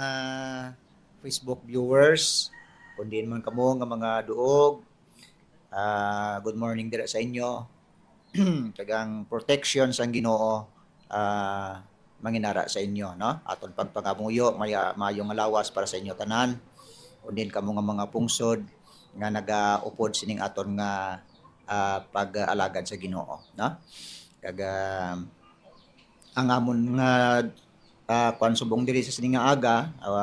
ah, Facebook viewers, kundi man kamo nga mga duog, good morning dira sa inyo. Tagang protection sang Ginoo manginara sa inyo, no? Aton pagpangamuyo, mayong lawas para sa inyo tanan. Kundi kamo nga mga pungsod nga nagaupod sining aton nga pag-alagad sa Ginoo, no? Kaga ang amon nga kuan subong diri sa sining nga aga,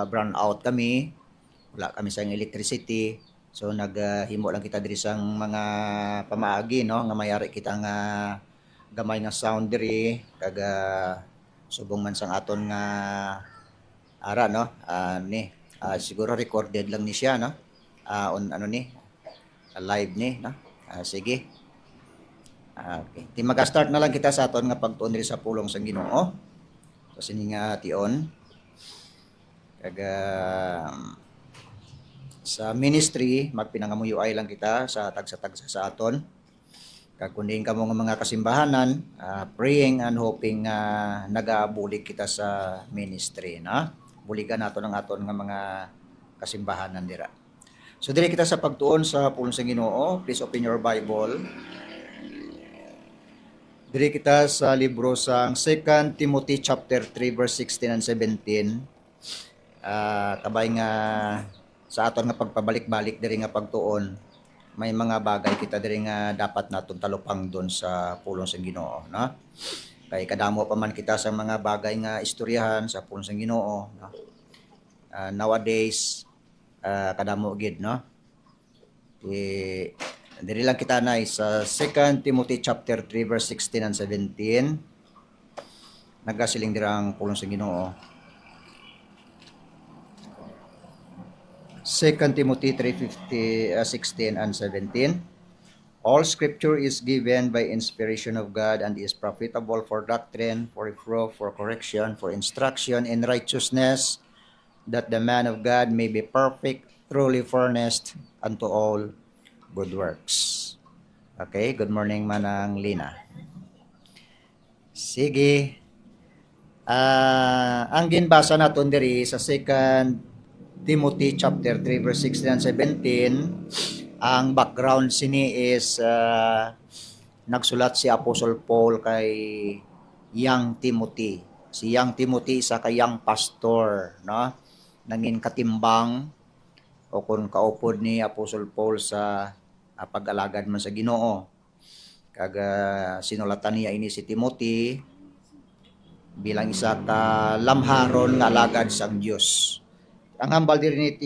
brown out kami, wala kami sa electricity. So naghimo lang kita diri sang mga pamaagi, no, nga mayari kita nga gamay nga sound diri kaga subong man sang aton nga ara, no, siguro recorded lang ni siya, no, on ano ni live ni, no. Sige. Okay. Di mag-start na lang kita sa aton nga pagtuon diri sa pulong sang Ginoo. So sini nga tion kaga sa ministry magpinangamuyo ay lang kita sa tagsa-tagsa sa aton. Kag kunin kamo nga mga kasimbahanan, praying and hoping nagabulig kita sa ministry, na. Buligan naton ang aton nga mga kasimbahanan dira. So diri kita sa pagtuon sa pulong sang Ginoo. Please open your Bible. Diri kita sa libro sang 2 Timothy chapter 3 verse 16 and 17. Kabay nga sa aton nga pagpabalik-balik diri nga pagtuon, may mga bagay kita diri nga dapat naton talupang doon sa pulong sang Ginoo, no? Kay kadamo pa man kita sa mga bagay nga istoryahan sa pulong sang Ginoo, no? Nowadays kadamo gid, no? Diri lang kita na sa 2 Timothy chapter 3 verse 16 and 17. Nagasiling dirang pulong sang Ginoo. 2 Timothy 3:16 and 17. All scripture is given by inspiration of God and is profitable for doctrine, for reproof, for correction, for instruction in righteousness, that the man of God may be perfect, truly furnished unto all good works. Okay, good morning Manang Lina. Sige. Ang ginbasa naton diri sa 2 Timothy chapter 3 verse 16 and 17, ang background sini is nagsulat si Apostle Paul kay young Timothy. Si young Timothy isa ka young pastor, no? Nangin katimbang o kung kaupod ni Apostle Paul sa pag-alagad man sa Ginoo. Kaga sinulatan niya ini si Timothy bilang isa ka lamharon nga alagad sang Dios. Ang hambal diri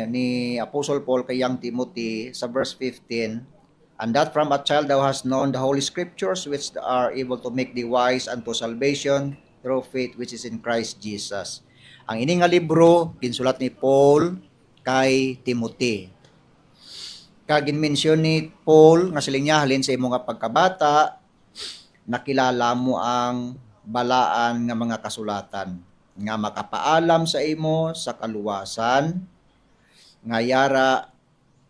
ni Apostle Paul kay young Timothy sa verse 15, and that from a child thou hast known the holy scriptures which are able to make thee wise unto salvation through faith which is in Christ Jesus. Ang ini nga libro ginsulat ni Paul kay Timothy. Kagin mention ni Paul nga siling niya halin sa imo nga pagkabata nakilala mo ang balaan nga mga kasulatan nga makapaalam sa imo sa kaluwasan nga yara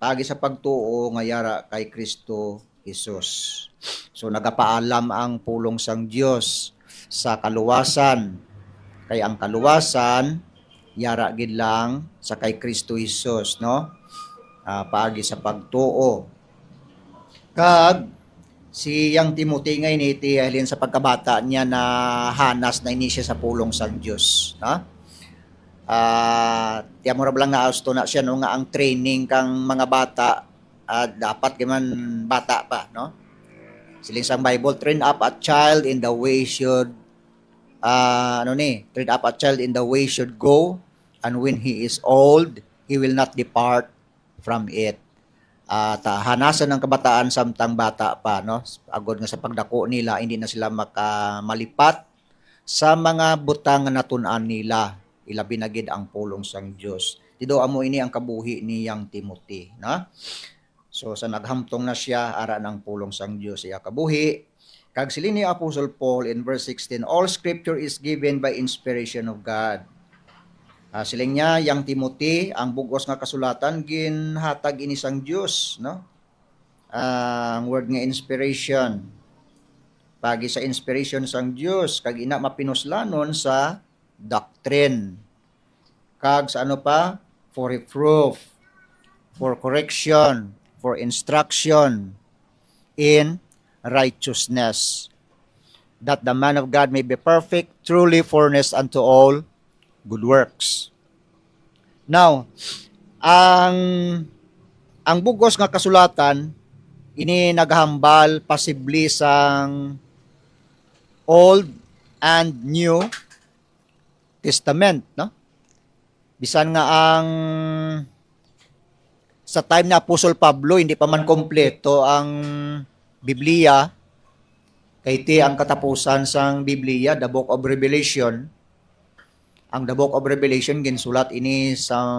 pagi sa pagtuo nga yara kay Kristo Jesus. So nagapaalam ang pulong sang Dios sa kaluwasan, kay ang kaluwasan yara gid lang sa kay Kristo Jesus, no? Paagi sa pagtuo. Kag si yang Timothy ngay iti halin sa pagkabata niya na hanas na ini siya sa pulong sang Dios, no? Tiyan mo lang nga austo na siya no nga ang training kang mga bata dapat man bata pa, no? Siling sang Bible, train up a child in the way should train up a child in the way should go, and when he is old he will not depart from it. Hanasan ng kabataan samtang bata pa, no? Agod nga sa pagdako nila hindi na sila makamalipat sa mga butang nga natun-an nila, ilabi na gid ang pulong sang Dios. Tido amo ini ang kabuhi ni yang Timothy, na? So sa naghamtong na siya ara ng pulong sang Dios iya kabuhi. Kag siling ni Apostle Paul in verse 16, all scripture is given by inspiration of God. Siling niya, yang Timothy, ang bugos nga kasulatan ginhatag ini sang Dios, no? Ang word nga inspiration. Pagi sa inspiration sang Dios, kag ina mapinuslanon sa doctrine. kag sa ano pa, for reproof, for correction, for instruction in righteousness, that the man of God may be perfect, truly furnished unto all good works. Now, ang bugos nga kasulatan ini naghambal pasibli sang Old and New Testament, no? Bisan nga ang sa time na Apostol Pablo hindi pa man kompleto ang Biblia, kay ti ang katapusan sang Biblia, the Book of Revelation. Ang the Book of Revelation ginsulat ini sa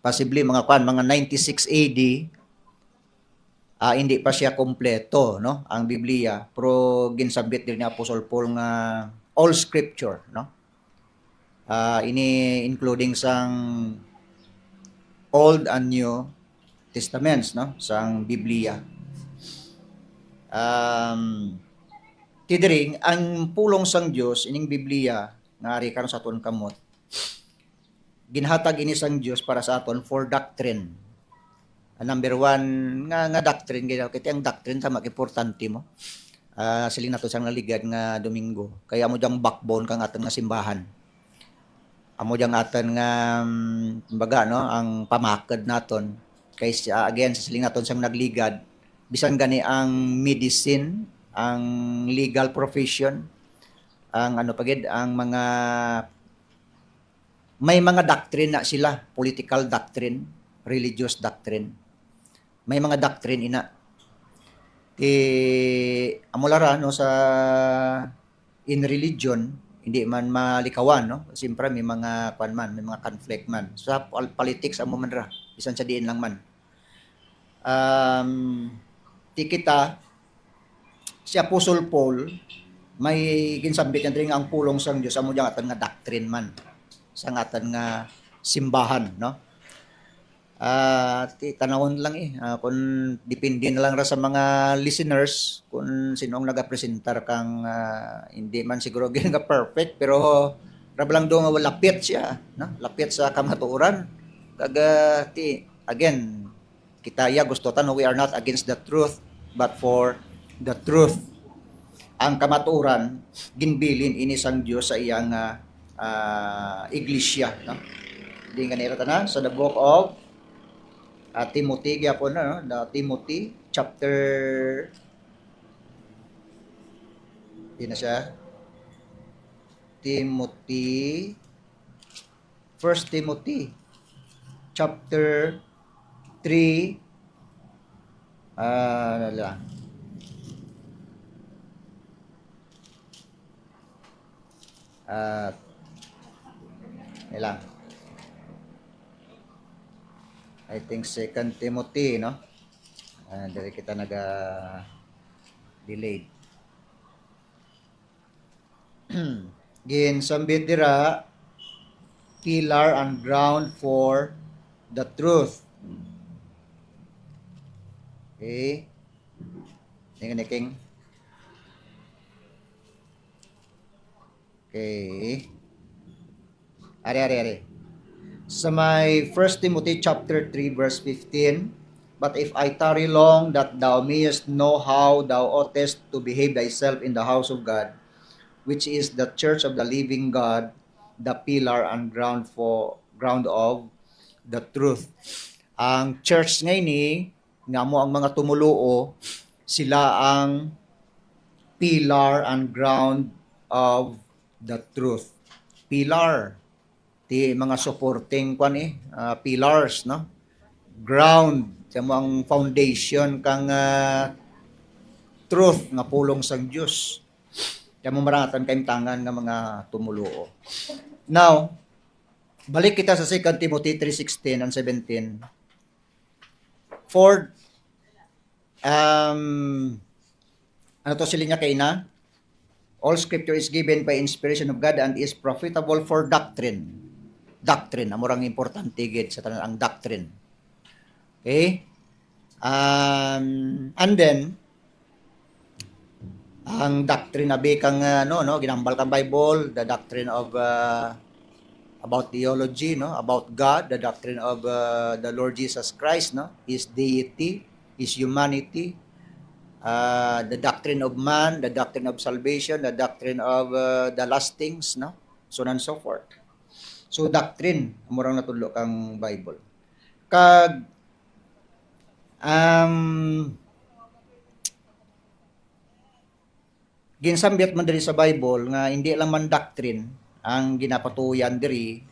possibly mga 96 AD. Hindi pa siya kompleto, no, ang Biblia, pero ginsabit din ni Apostol Paul nga all scripture, no, ini including sang Old and New Testaments, no, sang Biblia. Tidring ang pulong sang Dios ining Biblia nga ari karon sa aton kamot, ginhatag ini sang Dios para sa aton for doctrine. Number one nga doctrine ginaw, kiti ang doctrine sa importante mo. Siling nato sang naligad nga Domingo, kaya amo jang backbone kang aton nga simbahan. Amo jang aton nga kumbaga, no, ang pamakad naton. Kay again sa siling naton sang nagligad, bisan gani ang medicine, ang legal profession, ang ano pagid, ang mga may mga doctrine na sila, political doctrine, religious doctrine. May mga doctrine ina. Amulara, no, sa in religion, hindi man malikawan, no? Siyempre may mga may mga conflict man. Sa politics amo man ra, bisan sa diin lang man. Kita si Apostle Paul may ginsambit niya ang pulong sang Dios amo jang atan nga doctrine man sa atan nga simbahan, no? Tanawon lang kung depende na lang ra sa mga listeners kung sinong nagapresentar kang hindi man siguro nga perfect, pero rab lang do nga lapit siya, no? Lapit sa kamatuoran. Kaga again, kita gusto tan, we are not against the truth but for the truth. Ang kamatuoran ginbilin ini sang Dios sa iyang iglesia, no? Di nga nirata na sa the book of Timothy gyapon na, no? The Timothy chapter di na siya Timothy, 1 Timothy chapter 3 lang. Ilang I think 2 Timothy, no? Dari kita delayed. Gin sambit dira, pillar and ground for the truth. Okay. Ning. Okay. Ari. Sa may 1 Timothy chapter 3 verse 15, but if I tarry long, that thou mayest know how thou oughtest to behave thyself in the house of God, which is the church of the living God, the pillar and ground of the truth. Ang church ngayon nga mo ang mga tumuluo, sila ang pillar and ground of the truth. Pillar, ti mga supporting pillars, no? Ground, sa mo ang foundation kang truth nga pulong sang Dios. Kaya mo maratan kayong tangan ng mga tumuluo. Now, balik kita sa 2 Timothy 3:16 and 17. For ano to sila niya kay na? All scripture is given by inspiration of God and is profitable for doctrine. Doctrine, amorang importante gid sa tanan ang doctrine. Okay? And then ang doctrine na kang ginambal kang Bible, the doctrine of about theology, no, about God, the doctrine of the Lord Jesus Christ, no, his deity, his humanity, the doctrine of man, the doctrine of salvation, the doctrine of the last things, no, so on and so forth. So doctrine murang natudlo kang Bible. Kag ginsambyat man diri sa Bible nga hindi lang man doctrine ang ginapatuyan diri,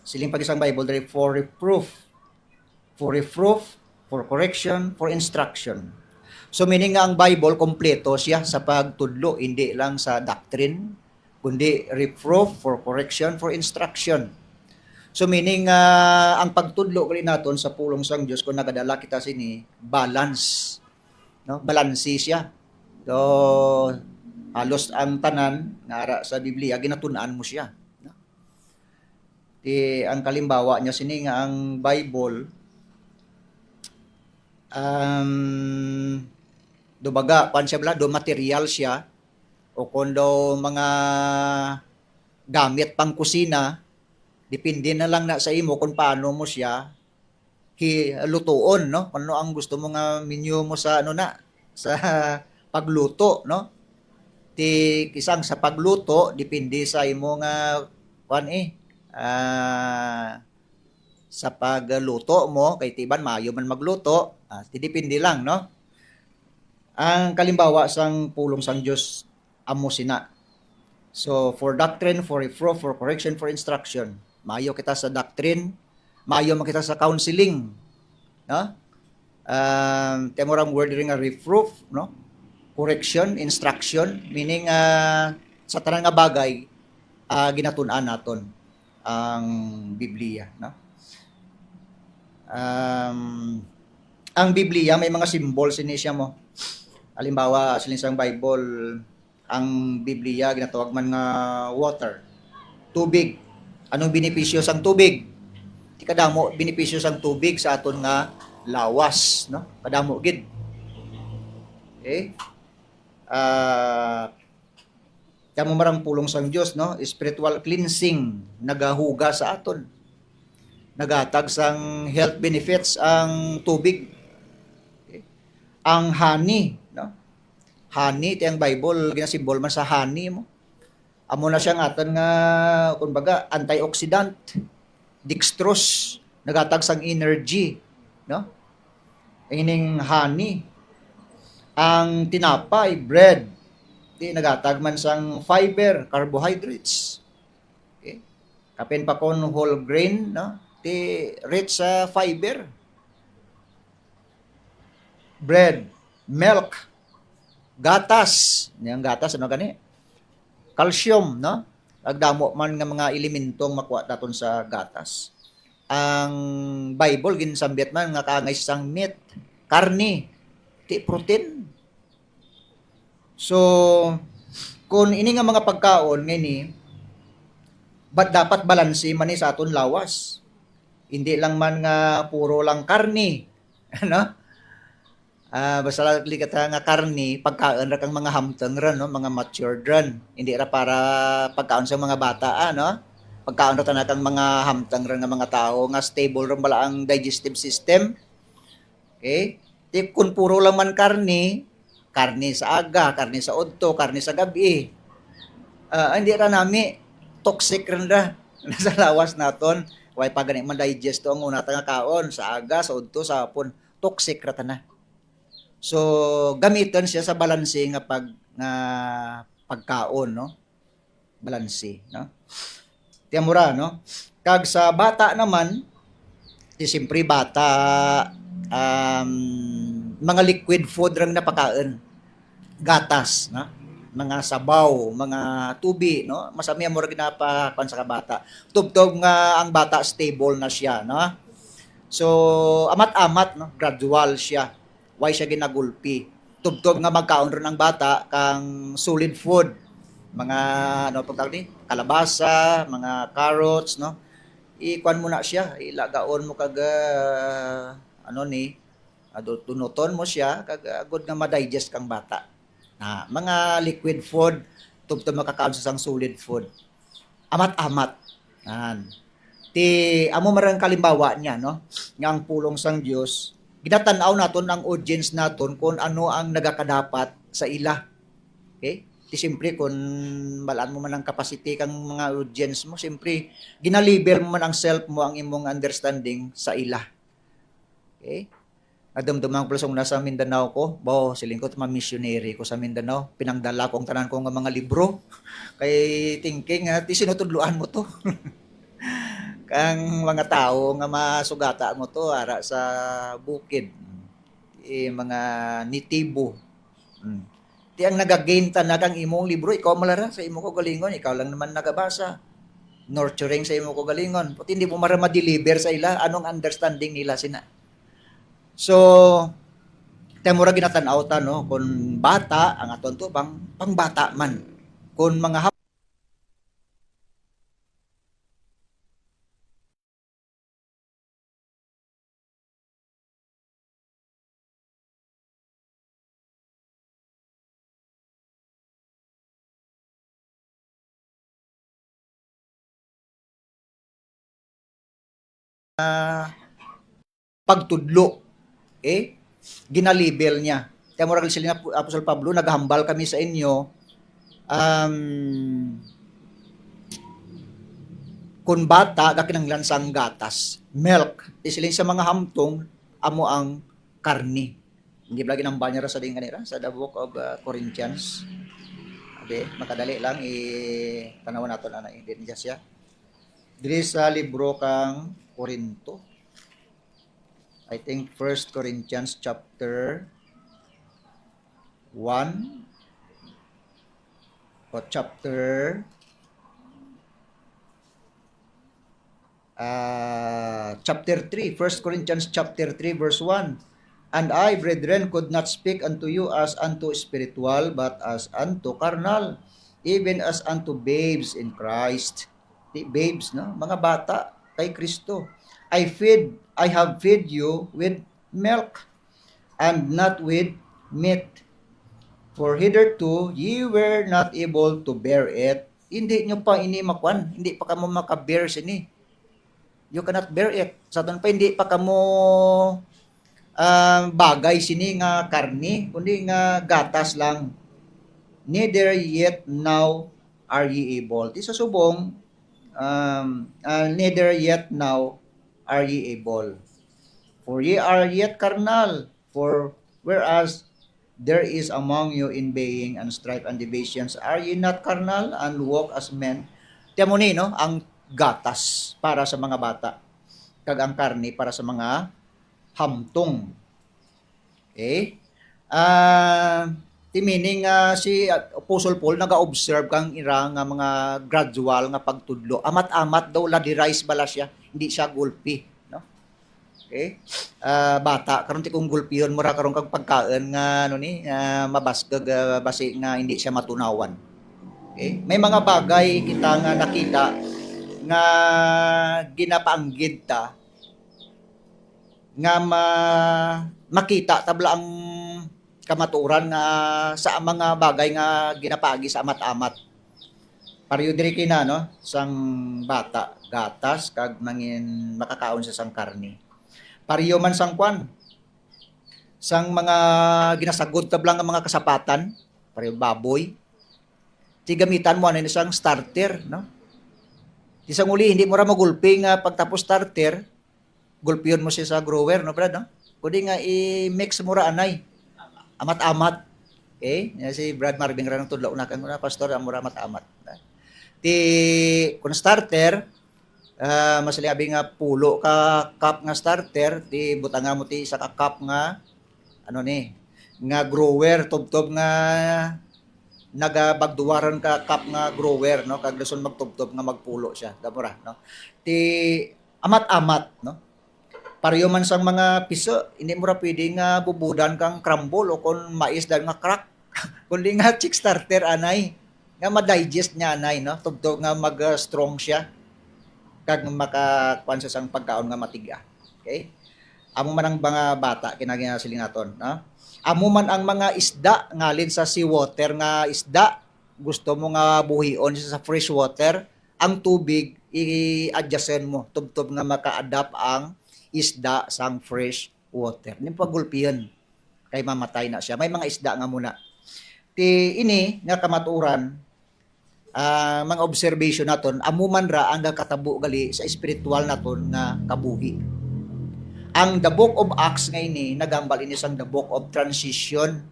siling pagisang Bible diri for reproof, for correction, for instruction. So meaning nga ang Bible kompleto siya sa pagtudlo, hindi lang sa doctrine, kundi reproof, for correction, for instruction. So meaning ang pagtudlo kali naton sa pulong sang Dios kung nagadala kita sini balance, no? Balansi siya. So halos ang tanan nga ara sa Biblia ginatun-an mo siya, no? Ang kalimbawa niya sini nga ang Bible do baga pan siya bala do material siya o kundo mga gamit pang kusina, depende na lang na sa imo kung paano mo siya lutuon, no? Ano ang gusto mo nga menu mo sa sa pagluto, no? Kisang sa pagluto depende sa imo nga sa pagluto mo kay tiban maayo man magluto, depende lang, no? Ang kalimbawa sang pulong sang Dios amo sina. So for doctrine, for reproof, for correction, for instruction, maayo kita sa doctrine, maayo man kita sa counseling, no? Temorang word ring nga reproof, no? Correction, instruction, meaning sa tanang nga bagay ginatun-an naton ang Biblia, no? Ang Biblia may mga symbols ini siya mo. Halimbawa, sa linsang Bible, ang Biblia ginatawag man nga water, tubig. Anong benepisyo sang tubig? Ti kadamo benepisyo sang tubig sa aton nga lawas, no? Kadamo gid. Okay? Kamo marang pulong sang Dios, no? Spiritual cleansing, nagahuga sa aton. Nagatag sang health benefits ang tubig. Okay? Ang honey, no? Honey, ti ang Bible ginasimbol man sa honey mo. Amo na siya aton nga kumbaga antioxidant, dextrose, nagatag sang energy, no? Ining honey. Ang tinapay, bread, nagatag man sang fiber, carbohydrates. Okay? Kapin pa kon whole grain, no? Rich sa fiber. Bread, milk, gatas. Yang gatas ano gani? Calcium, no? Agdamo man nga mga elementong makuha daton sa gatas. Ang Bible ginsambyat man nga kaangay sang meat, karne, protein. So, kung ini nga mga pagkaon ngini, dapat balanse man ni sa aton lawas. Hindi lang man nga puro lang karne, ano? Basta lang nga karne, pagkaon ra kang mga hamtang ran, no? Mga matured ran. Hindi ra para pagkaon sa mga bata, no? Pagkaon ra tanakang mga hamtang ran nga mga tao nga stable ran bala ang digestive system. Okay? Kung puro lang man karne sa aga, karne sa udto, karne sa gabi, hindi ra nami toxic ran ra sa lawas naton. Way pa gani man digest to ang una nga kaon sa aga, sa udto, sa hapon, toxic ra ta na. So gamiton siya sa balanse nga pagkaon, no? Balanse, no? Tiamura, no? Kag sa bata naman, siyempre bata mga liquid food rang napakaon. Gatas, no? Mga sabaw, mga tubi, no? Masami mo ra ginapakuan sa bata. Tubtob nga ang bata stable na siya, no? So amat-amat, no? Gradual siya. Why siya ginagulpi? Tubtob nga magkaon ron ang bata kang solid food. Mga ano pagtawag ni? Kalabasa, mga carrots, no? Ikuan mo na siya, ilagaon mo kag tunuton mo siya kag good nga ma-digest kang bata. Mga liquid food tubtob makakaon sa sang solid food. Amat-amat. Ti amo marang kalimbawa niya no nga ang pulong sang Dios ginatan-aw naton ang audience naton kung ano ang nagakadapat sa ila. Okay? Ti siyempre kung balaan mo man ang capacity kang mga audience mo, siyempre ginalibel mo man ang self mo, ang imong understanding sa ila. Okay? Nadamdaman ko pala nasa Mindanao ko, siling ko missionary ko sa Mindanao, pinangdala ko ang tanan ko nga mga libro. Kay thinking, ti sinutudluan mo to. Kang mga tao nga masugata mo to ara sa bukid. Mga nitibo. Ti ang nagagain tanag ang imong libro, ikaw malara sa imong kagalingon, ikaw lang naman nagabasa. Nurturing sa imong kagalingon. Pati hindi mo ma-deliver sa ila anong understanding nila sina. So, temura ginatan-aw ta no kun bata ang aton to pangbata man. Kun mga pagtudlo ginalibel niya. Kaya moral sila na Apostol Pablo, naghambal kami sa inyo, kung bata, gakinanglan sang gatas, milk, isilin sa mga hamtong, amo ang karni. Hindi ba ginambal niya sa din kanira, sa the book of Corinthians. Okay, makadali lang, tanawan nato na din niya siya. Dili sa libro kang Korinto. I think 1 Corinthians chapter 1 o chapter 3, 1 Corinthians chapter 3 verse 1. And I, brethren, could not speak unto you as unto spiritual, but as unto carnal, even as unto babes in Christ. Babes, no? Mga bata kay Kristo. I have fed you with milk, and not with meat. For hitherto, ye were not able to bear it. Hindi nyo pa ini makwan. Hindi pa kamo makabear sini. You cannot bear it. Sa doon pa, hindi pa kamo bagay sini nga karni, kundi nga gatas lang. Neither yet now are ye able. Ti sa subong, neither yet now are ye able. For ye are yet carnal, for whereas there is among you envying and strife and divisions, are ye not carnal and walk as men? Tiyan mo ni, no? Ang gatas para sa mga bata, kag ang karni para sa mga hamtong. Okay? Meaning si Apostle Paul naga-observe kang ira nga mga gradual nga pagtudlo. Amat-amat daw la di rice bala siya, hindi siya gulpi, no? Okay? Bata karon ti kung gulpiyon mo ra karon kag pagkaon nga mabaskag basi nga hindi siya matunawan. Okay? May mga bagay kita nga nakita nga ginapaanggid ta nga makita tabla ang kamaturan nga sa mga bagay nga ginapagi sa amat-amat. Pareho diri kina no sang bata gatas kag mangin makakaon sa sang karni. Pareho man sang kwan sang mga ginasagod tablang nga mga kasapatan, pareho baboy. Ti gamitan mo ani sang starter no. Ti sang uli hindi mo ra magulpi nga pagtapos starter, gulpiyon mo siya sa grower no brad no. Kundi nga i-mix mo ra anay. Amat-amat. Okay? Si Brad Marvin ra nang tudlo na kan pastor amura amat-amat. Ti kun starter masaliabi nga pulo ka cup nga starter, ti butanga mo ti isa ka cup nga nga grower tubtob nga nagabagduwaran ka cup nga grower no kag dason magtubtob nga magpulo siya damura no. Ti amat-amat no. Pareho man sang mga piso, hindi mo ra pwede nga bubudan kang crumble o kung mais dahil nga crack. Kundi nga chick starter anay. Nga ma-digest niya anay, no? Tugtog nga mag-strong siya. Kag makakuan sa sang pagkaon nga matiga. Okay? Amo man ang mga bata, kinagina siling naton, no? Amo man ang mga isda ngalin sa seawater nga isda, gusto mo nga buhion sa fresh water, ang tubig i-adjustin mo tubtob nga maka-adapt ang isda sang fresh water. Ning pagulpihan kay mamatay na siya. May mga isda nga muna. Ti ini nga kamaturan, mga observation naton, amuman ra ang nakatabo gali sa spiritual naton nga kabuhi. Ang The Book of Acts nga ini nagambal ini sang The Book of Transition,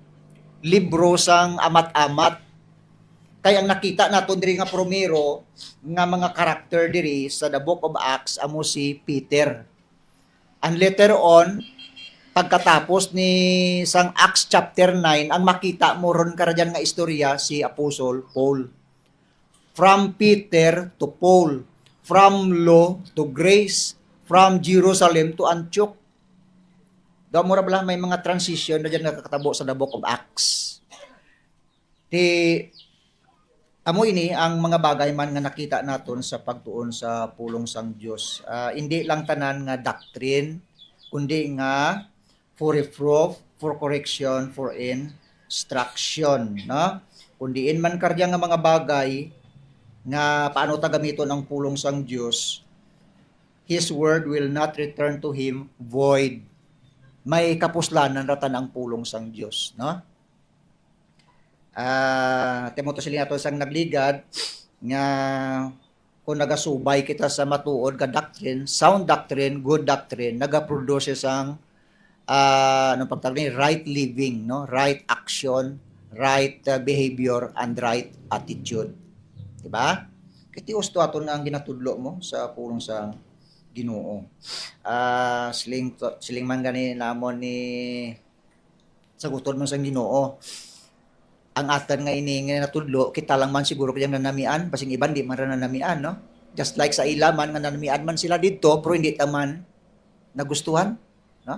libro sang amat-amat. Kaya ang nakita naton diri nga primero nga mga karakter diri sa The Book of Acts amo si Peter. And later on, pagkatapos ni sang Acts chapter 9, ang makita mo ron karadyan nga istorya si Apostle Paul. From Peter to Paul, from law to grace, from Jerusalem to Antioch. Daw mo ra bala may mga transition na dyan nakakatabo sa The Book of Acts. Amo ini ang mga bagay man nga nakita naton sa pagtuon sa pulong sang Dios. Hindi lang tanan nga doctrine, kundi nga for reproof, for correction, for instruction, no? Kundiin man karya nga mga bagay nga paano ta gamiton ang pulong sang Dios, His word will not return to Him void. May kapuslanan ratan ang pulong sang Dios, no? Temo to sila nato sang nagligad nga kung nagasubay kita sa matuod ka doctrine, sound doctrine, good doctrine, nagaproduce sang anong pagtawag ni right living, no? Right action, right behavior, and right attitude. Diba? Kiti usto aton ang ginatudlo mo sa pulong sang Ginoo. Siling man gani namon ni saguton mo sang Ginoo. Ang atan nga ini nga natudlo, kita lang man siguro kayang nanamian, basing iban di man ra nanamian, no? Just like sa ilaman nga nanamian man sila dito, pero hindi taman nagustuhan, no?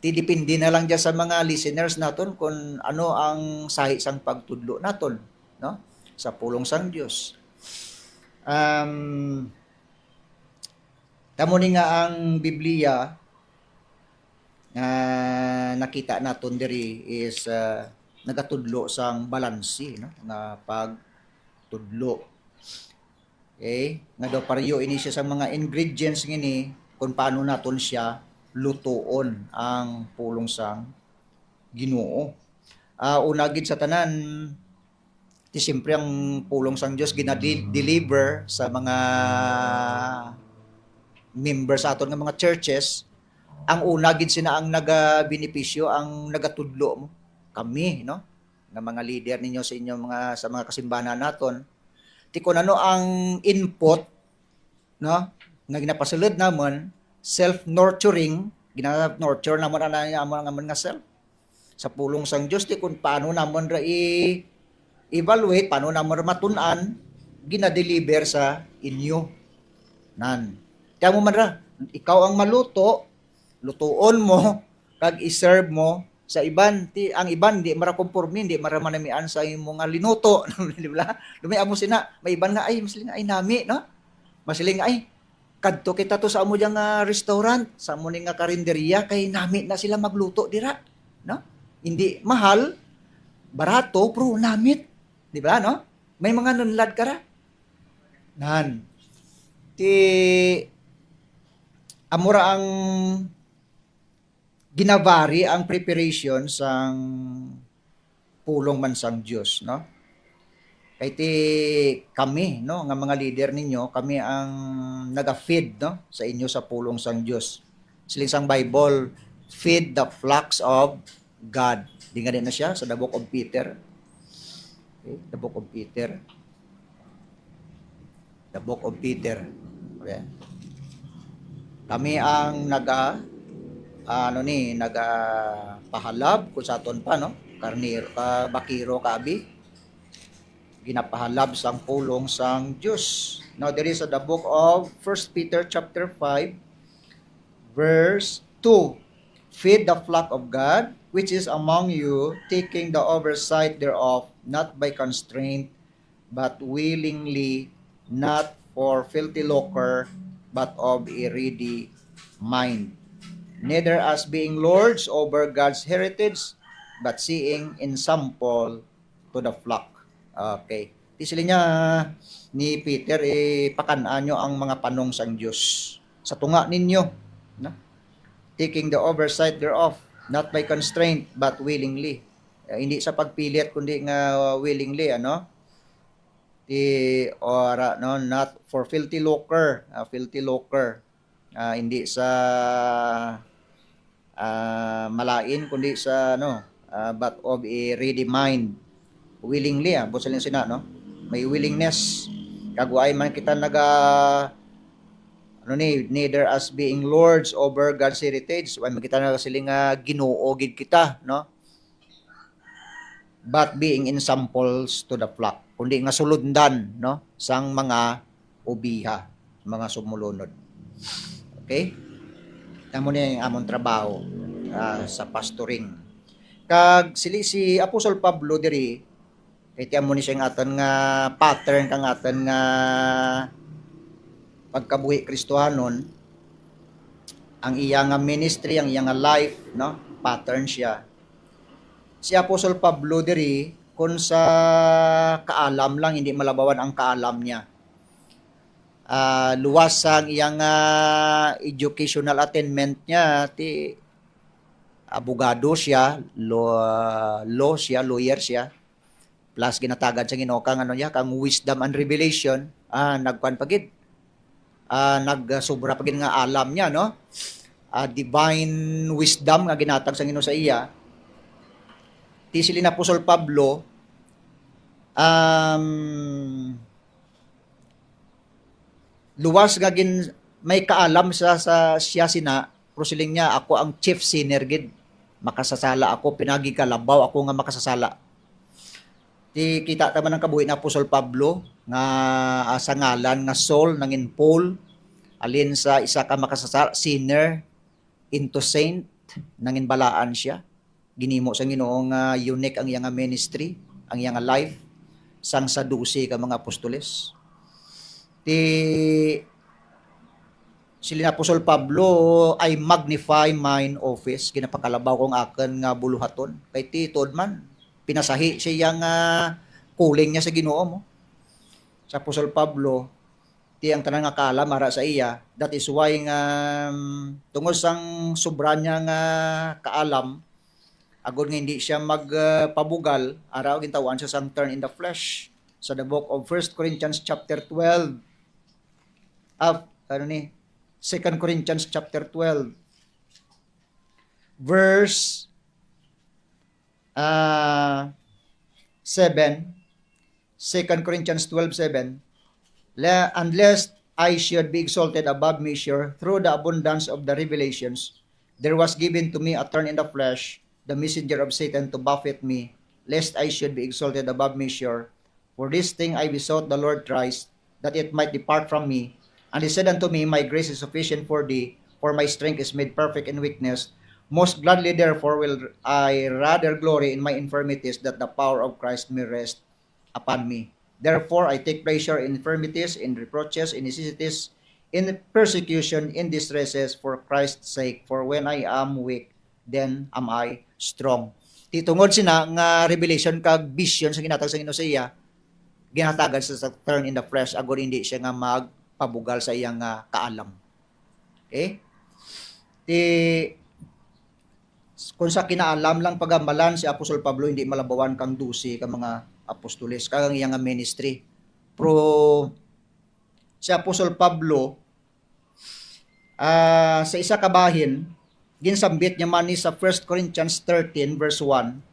Depende na lang dyan sa mga listeners naton kung ano ang sahi sang pagtudlo naton, no? Sa pulong sang Dios. Tamo ni nga ang Biblia nakita naton diri is nagatudlo sang balansi, no? Nga pagtudlo. Okay? Nga daw pariyo ini siya sa mga ingredients ngini kung paano naton siya lutuon ang pulong sang Ginoo. Una gid sa tanan, ti siyempre ang pulong sang Dios gina-deliver sa mga members aton nga mga churches. Ang una gid sina ang naga-benepisyo, ang nagatudlo mo. Kami, no? Nga mga leader ninyo sa inyo sa mga kasimbahan naton. Ti kun ano ang input, no? Nga ginapasulod namon, self-nurturing, gina-nurture namon namon nga self sa pulong sang Dios. Ti kun paano namon ra evaluate, paano namon ra matun-an, gina-deliver sa inyo. Nan. Kaya mo man ra, ikaw ang maluto, lutuon mo, kag i-serve mo sa iban. Ang iban di mara komporme, di mara manamian sa imong nga linuto. Di ba? Lumay amo sina, may iban nga ay masiling ay nami, no? Masiling ay kadto kita to sa amo yang restaurant, sa amo ning nga karinderya kay nami na sila magluto dira, no? Hindi mahal, barato, pero namit, di ba, no? May mga nunlad ka ra. Nan. Amura ang ginavari ang preparation sang pulong man sang Dios, no? Kay kami, no, nga mga leader ninyo, kami ang naga-feed, no, sa inyo sa pulong sang Dios. Siling sang Bible, feed the flocks of God. Di nga din na siya sa The Book of Peter. Okay, The Book of Peter. The Book of Peter. Okay. Kami ang nagapahalab kung sa aton pa, no? Bakiro kabi. Ginapahalab sang pulong sang Dios. Now there is the book of 1 Peter chapter 5 verse 2. Feed the flock of God which is among you, taking the oversight thereof, not by constraint, but willingly, not for filthy lucre, but of a ready mind. Neither as being lords over God's heritage, but seeing in sample to the flock. Okay. Di sila niya ni Peter, pakanaan nyo ang mga panong sang Diyos. Sa tunga ninyo, no? Taking the oversight thereof, not by constraint, but willingly. Hindi sa pagpilit, kundi nga willingly, ano? Not for filthy lucre, hindi sa malain, kundi sa but of a ready mind, willingly, busalin sina, no? May willingness, kagway man kita neither as being lords over God's heritage, why man kita siling Ginoo gid kita, no? But being in samples to the flock, kundi nga sulundan, no, sang mga ubiha, mga sumulunod. Okay? Tamo ni amon trabaho sa pastoring. Kag si Apostol Pablo diri, kay tamo ni siya aton nga pattern kang aton nga pagkabuhi Kristohanon, ang iya nga ministry, ang iya nga life, no, pattern siya. Si Apostol Pablo diri, kung sa kaalam lang, hindi malabawan ang kaalam niya. Luwas ang iyang educational attainment niya, abogado siya, lawyer siya, plus ginatagad sa Ginoo kang kang wisdom and revelation, nagkuan pagid. Nagsobra pagid nga alam niya, no? Divine wisdom nga ginatag sa Ginoo sa iya. Ti sila Apostol Pablo, luwas nga may kaalam sa siya sina, pero siling niya, ako ang chief sinner gid, makasasala ako, pinagi kalabaw ako nga makasasala. Ti kita taman ang kabuhi na Apostol Pablo nga sa ngalan nga Saul nangin Paul, alin sa isa ka makasasala, sinner into saint, nangin balaan siya. Ginimo sa Ginoo nga unique ang iyang ministry, ang iyang life, sang sadusi ka mga apostoles. Sila Apostol Pablo ay magnify mine office, ginapakalabaw kong akin nga buluhaton. Kay titod man, pinasahi siya nga kuling niya sa Ginoo mo. Sa Apostol Pablo, ang tanang nga kaalam mara sa iya, that is why nga tungod sang sobra niya nga kaalam, agod nga hindi siya magpabugal, araw gintawan siya sang turn in the flesh. Sa the book of 1 Corinthians chapter 12, 2 Corinthians chapter 12, verse 7, 2 Corinthians 12:7, unless I should be exalted above measure through the abundance of the revelations, there was given to me a thorn in the flesh, the messenger of Satan to buffet me, lest I should be exalted above measure. For this thing I besought the Lord thrice, that it might depart from me. And he said unto me, my grace is sufficient for thee, for my strength is made perfect in weakness. Most gladly therefore will I rather glory in my infirmities, that the power of Christ may rest upon me. Therefore I take pleasure in infirmities, in reproaches, in necessities, in persecution, in distresses, for Christ's sake. For when I am weak, then am I strong. Titungod sina nga revelation kag vision sa ginatag sa Ginoo sa iya, ginatagan sa turn in the flesh, agod hindi siya nga magpabugal sa iyang kaalam. Okay? Kung sa kinaalam lang pagamalan si Apostol Pablo, hindi malabawan kang dusi ka mga apostoles, kang iyang ministry. Pero si Apostol Pablo, sa isa kabahin, ginsambit niya man ni sa 1 Corinthians 13 verse 1.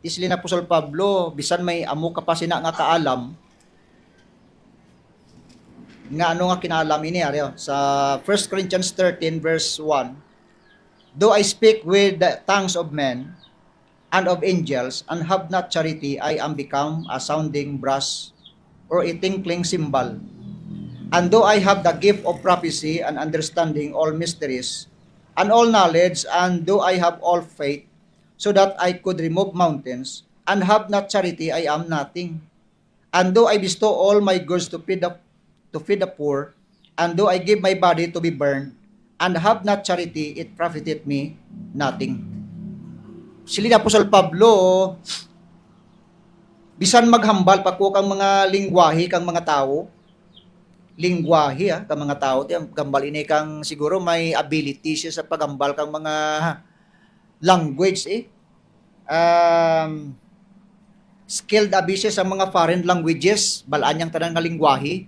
Islin Apostol Pablo, bisan may amo ka pa sina nga kaalam, nga ano nga kinaalam ini sa 1 Corinthians 13 verse 1. Though I speak with the tongues of men and of angels, and have not charity, I am become a sounding brass or a tinkling cymbal. And though I have the gift of prophecy and understanding all mysteries and all knowledge, and though I have all faith, so that I could remove mountains, and have not charity, I am nothing. And though I bestow all my goods to feed the poor, and though I give my body to be burned, and have not charity, it profiteth me nothing. Sili na Apostol Pablo, bisan maghambal pa ko kang mga lingwahe kang mga tao, lingwahe kang mga tao, ti gambal ini kang siguro may ability siya sa paghambal kang mga language skilled abi siya sa mga foreign languages, balaan niyang tanan nga lingwahe.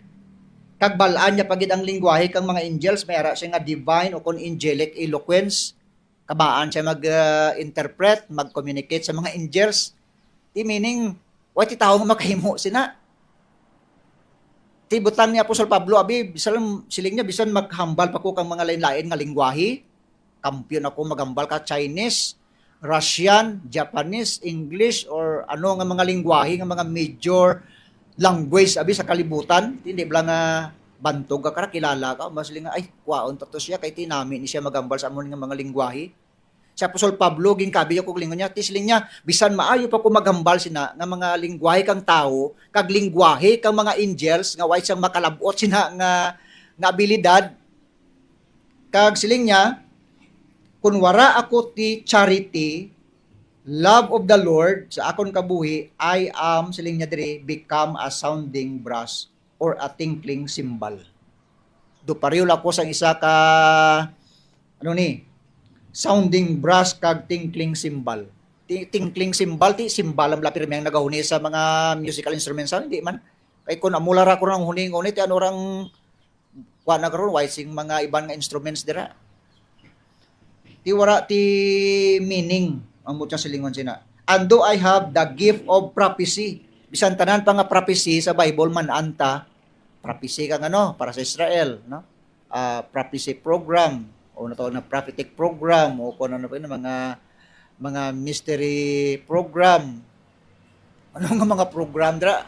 Kag balaan niya pagid ang lingwahe kang mga angels, may ara siya nga divine o kon angelic eloquence. Kabaan siya mag-interpret, mag-communicate sa mga angels. Ti meaning, wa ti tawo nga makahimo sina. Ti butan ni Apostol Pablo abi bisan siling niya bisan maghambal pa ko kang mga lain-lain nga lingwahe. Kampiyon ako maghambal ka Chinese, Russian, Japanese, English or ano nga mga lingwahe nga mga major language abi sa kalibutan. Hindi bala nga bantog ka kilala ka mas nga ay kwaon to siya kay tinami ni siya magambal sa amon nga mga lingwahe. Si Apostol Pablo ginkabi ko lingon niya tisling niya bisan maayo pa ko magambal sina nga mga lingwahe kang tao kag lingwahe kang mga angels nga way siyang makalabot sina nga abilidad kag siling niya kun wara ako ti charity love of the Lord sa akon kabuhi I am siling niya diri become a sounding brass or a tinkling cymbal. Do pareho ako sa isa ka ano ni sounding brass kag tinkling cymbal. Tinkling cymbal ti cymbal ang lapir may nagahuni sa mga musical instruments hindi man. Kay kun amula ra ko nang huning-huni ti ano rang kuha na karon sing mga ibang nga instruments dira. Ti wara ti meaning ang mutya silingon sina. And do I have the gift of prophecy. Bisan tanan pa nga prophecy sa Bible man anta prophecy kang ano para sa Israel, no? Prophecy program o natawag na prophetic program o kung ano pa yun, mga mystery program. Ano nga mga program dra?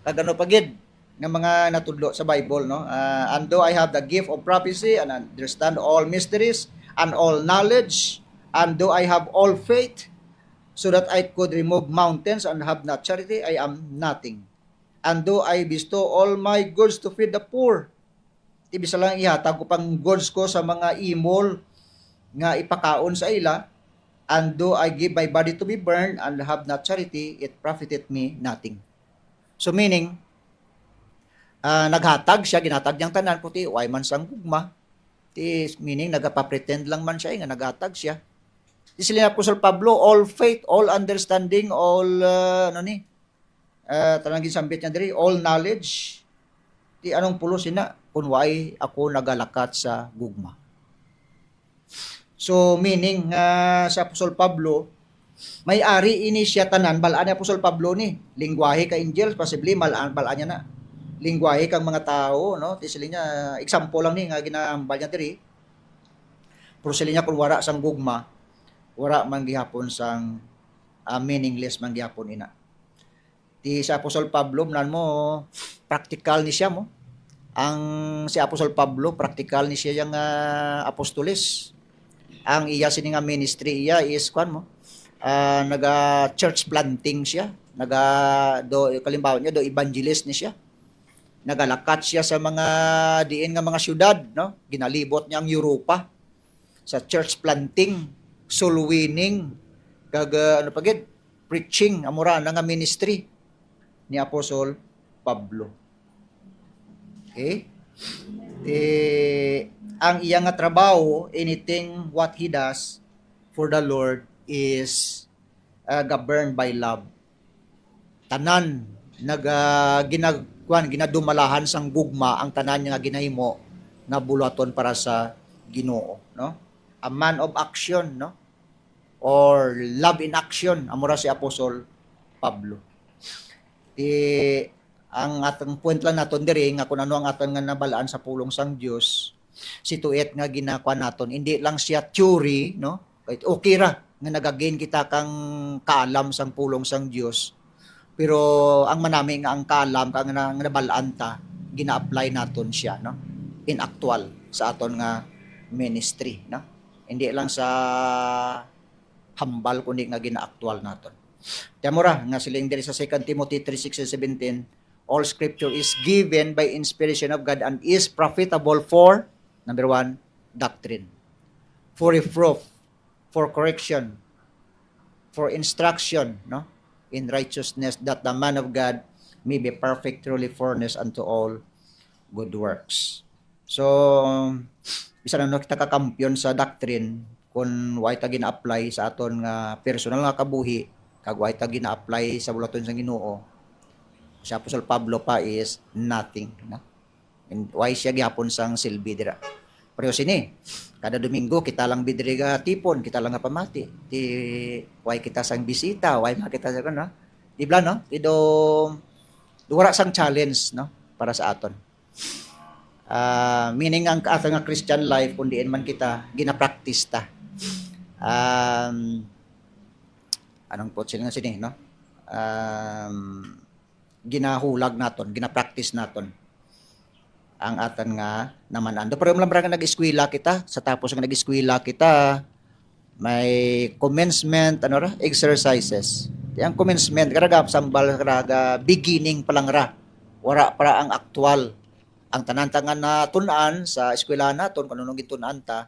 Kag ano pagid nga mga natudlo sa Bible, no? And though I have the gift of prophecy and understand all mysteries and all knowledge, and though I have all faith, so that I could remove mountains and have not charity, I am nothing. And though I bestow all my goods to feed the poor, ibisa lang ihatag ko pang goods ko sa mga imol nga ipakaon sa ila, and though I give my body to be burned and have not charity, it profiteth me nothing. So meaning, naghatag siya, ginhatag niyang tanan, puti, why man sang gugma, meaning, nagapapretend lang man siya, nga naghatag siya. Di sila Apostol Pablo, all faith, all understanding, all, tanang gisambit niya diri, all knowledge, di anong pulo sina, kung why ako nagalakat sa gugma. So, meaning, sa Apostol Pablo, may ari ini siya tanan, balaan ni Apostol Pablo ni, lingwahe ka angels, possibly, balaan niya na, lingwahe kang mga tao, no? Di sila niya, example lang ni, nga ginambal niya diri, pero sila niya kung wara sang gugma, wara man gihapon sang meaningless man gihapon ina. Di sa Apostol Pablo nan mo practical ni siya mo. Ang si Apostol Pablo practical ni siya yang apostoles. Ang iya sini nga ministry iya is kwan mo. Naga church planting siya. Kalimbawan niya do evangelist ni siya. Nagalakat siya sa mga diin nga mga syudad, no? Ginalibot niya ang Europa sa church planting, soul winning, kag preaching amura nga ministry ni Apostol Pablo. Okay? Ang iyang nga trabaho, anything what he does for the Lord is governed by love. Tanan ginadumalahan sang gugma ang tanan nga ginahimo nga bulaton para sa Ginoo, no? A man of action, no? Or love in action, amura si Apostol Pablo. Ang atong point lang naton diri nga kung ano ang aton nga nabalaan sa pulong sang Dios, situet nga ginakwa naton, hindi lang siya theory, no? Okay ra nga nagagain kita kang kaalam sang pulong sang Dios. Pero ang manami nga ang kaalam kang nga nabalaan ta, gina-apply naton siya, no? In actual sa aton nga ministry, no? Hindi lang sa hambal kundi nga gina-actual naton. Tamura nga siling diri sa 2 Timothy 3:16-17, all scripture is given by inspiration of God and is profitable for number 1, doctrine, for reproof, for correction, for instruction, no, in righteousness, that the man of God may be perfect, truly furnished unto all good works. So, isa na kita kakampiyon sa doctrine kung why ta gina-apply sa aton nga personal nga kabuhi, kag why ta gina-apply sa bulaton sa Ginoo. Si Apostol Pablo pa is nothing, no? And why siya gyapon sang silbi dira. Pero sini, kada Domingo kita lang bidiri ga tipon, kita lang nga pamati. Ti why kita sang bisita, why makita sa no? Ibla no? Ido wala sang challenge, no, para sa aton. Meaning ang ato nga Christian life kung diin man kita gina-practice ta. Anong po sila nga sini, no? Ginahulag naton, gina-practice naton ang atan nga naman ando. Pero malambra nga nag-eskwela kita, sa tapos nga nag-eskwela kita, may commencement, ano ra, exercises. Ang commencement, karaga, sambal, karaga, beginning pa lang ra. Wara para ang actual. Ang tanantangan na tunan sa eskwela naton, kung anong gitunan ta,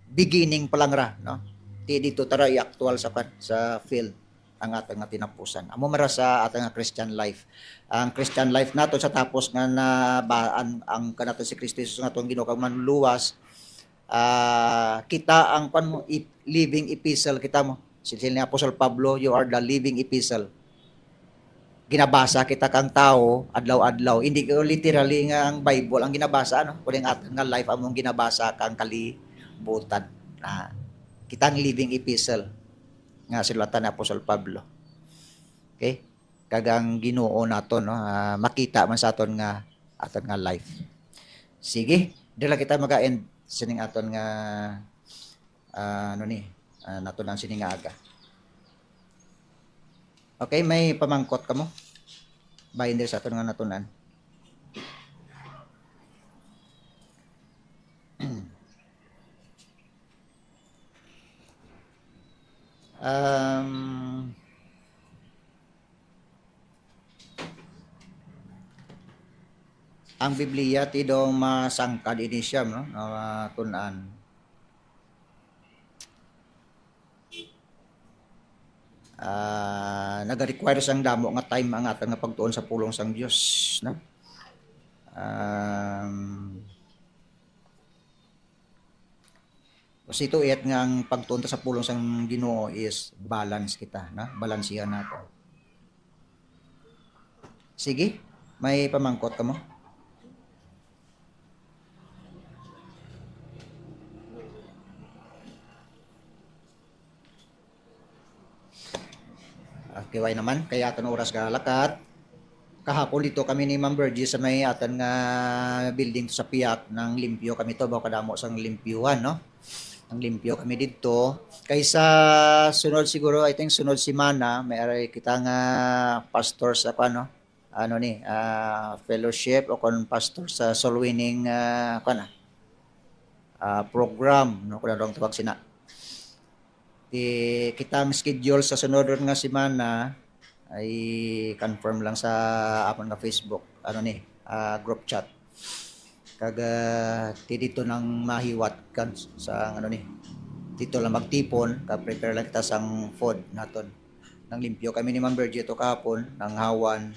beginning pa lang ra, no? Ti dito tara i-actual sa field ang atang nga tinapusan. Amo mara sa atang nga Christian life. Ang Christian life nato sa tapos nga na ang kanato si Kristo Jesus nga atong Ginoo kag manluwas, kita ang living epistle kita mo. Silsil ni Apostol Pablo, you are the living epistle. Ginabasa kita kang tao adlaw-adlaw. Hindi ko literally nga ang Bible ang ginabasa, no? Kuning atang nga life among ginabasa kang kalibutan. Kita ang living epistle nga silatan ni Apostol Pablo. Okay? Kagang Ginoo naton, no, makita man sa aton nga life. Sige, dila kita maga-end sining aton nga naton ang sining nga aga. Okay, may pamangkot ka mo? Bayin din sa aton nga natunan. Ang Biblia ti do masangkad ini siya, no, tunan. Naga-require sang damo nga time ang atang nga pagtuon sa pulong sang Dios, no. Kasi ito iyat nga ang pagtuon sa pulong sang Ginoo is balance kita, no? Balansihan nato. Sige, may pamangkot ka mo? Kiway naman, kaya aton oras ka lakat. Kahapon dito kami ni Ma'am Virgie sa may atan nga building sa Piak ng limpyo kami to, baka damo sang limpyuhan, no? Ang limpyo kami dito. Kaysa sunod siguro, I think sunod semana, may aray kita nga pastor sa fellowship o kon pastor sa soul winning program, no, kung anong tawag sina. Kita ang schedule sa sunod nga semana ay confirm lang sa apon nga Facebook group chat kaga dito nang mahiwat kan sa dito lang magtipon ka prepare lang kita sang food naton nang limpyo kami ni Ma'am Virgie to kahapon nang hawan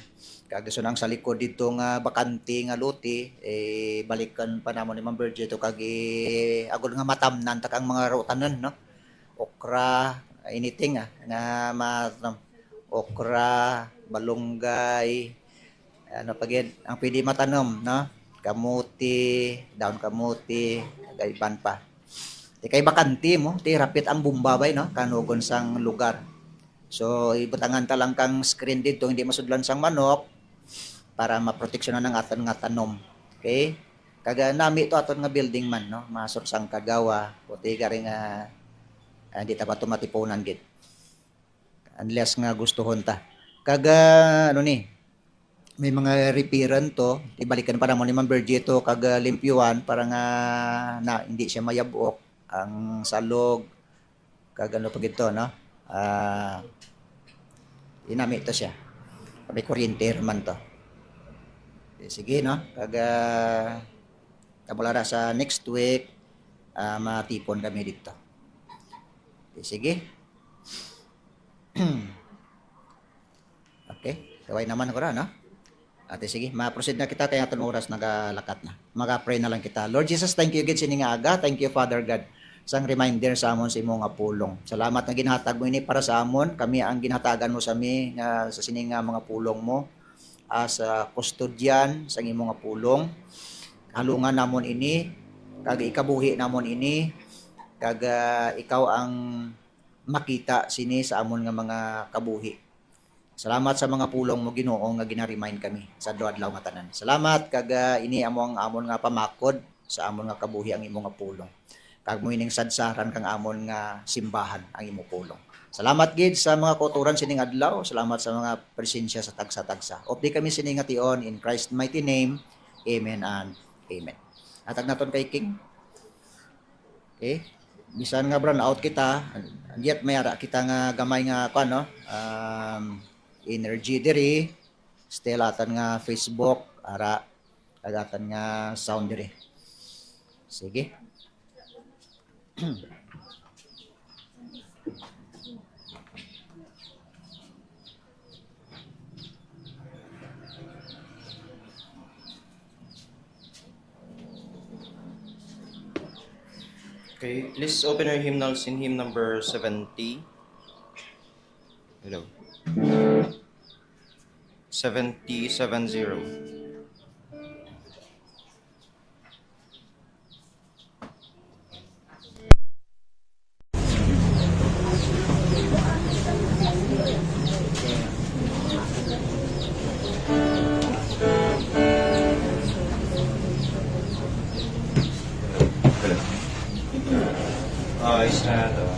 kaga sunang sa likod dito nga bakante nga luti balikan pa namon ni Ma'am Virgie to kagi agud nga matamnan ta kang mga rotanon, no, okra, anything nga okra, balunggay, ang pwede matanom, no? Kamuti, daon kamuti, iban pa. Kay bakanti mo, rapit ang bumbabay, no? Kanugon sang lugar. So, ibutangan ta lang kang screen dito, hindi masudlan sang manok para maproteksyonan ng aton nga tanom. Okay? Kaga nami to aton nga building man, no? Masur sang kagawa, puti ka rin hindi ta pa tumatipunan gid. Unless nga gustuhon ta. Kaga may mga repairan to, ibalikan pa namon ni Ma'am Virgie to kaga limpyuan para nga na hindi siya mayabok ang salog kaga pa gito, no. Inami to siya. May kuryente man to. Sige, no. Kaga kabulara sa next week matipon kami dito. Sige. Okay, kaway naman ko ra, no? Ate, sige, ma-proceed na kita kaya itong oras nagalakat na. Mag-pray na lang kita. Lord Jesus, thank you again sa nga aga. Thank you, Father God, sang reminder sa amon sa imong nga pulong. Salamat na ginhatag mo ini para sa amon. Kami ang ginhatagan mo sa mi nga sa sini nga mga pulong mo as kustodyan sa imong nga pulong. Halungan namon ini, kag ikabuhi namon ini, kag ikaw ang makita sini sa amon nga mga kabuhi. Salamat sa mga pulong mo Ginoo nga gina-remind kami sa adlaw nga tanan. Salamat kag ini amon nga pamakod sa amon nga kabuhi ang imong nga pulong. Kag mo ining sadsaran kang amon nga simbahan ang imong pulong. Salamat gid sa mga kauturan sining adlaw. Salamat sa mga presensya sa tagsa-tagsa. Opdi kami sining nga tion in Christ's mighty name. Amen and amen. Atag naton kay King. Okay? Bisan nga brown out kita, andiyat mayara kita nga gamay nga kuan no. Energy diri, still atan nga Facebook, ara agatan nga sound diri. Sige. Okay, please open your hymnals in hymn number 70. Hello. 70. I stand up.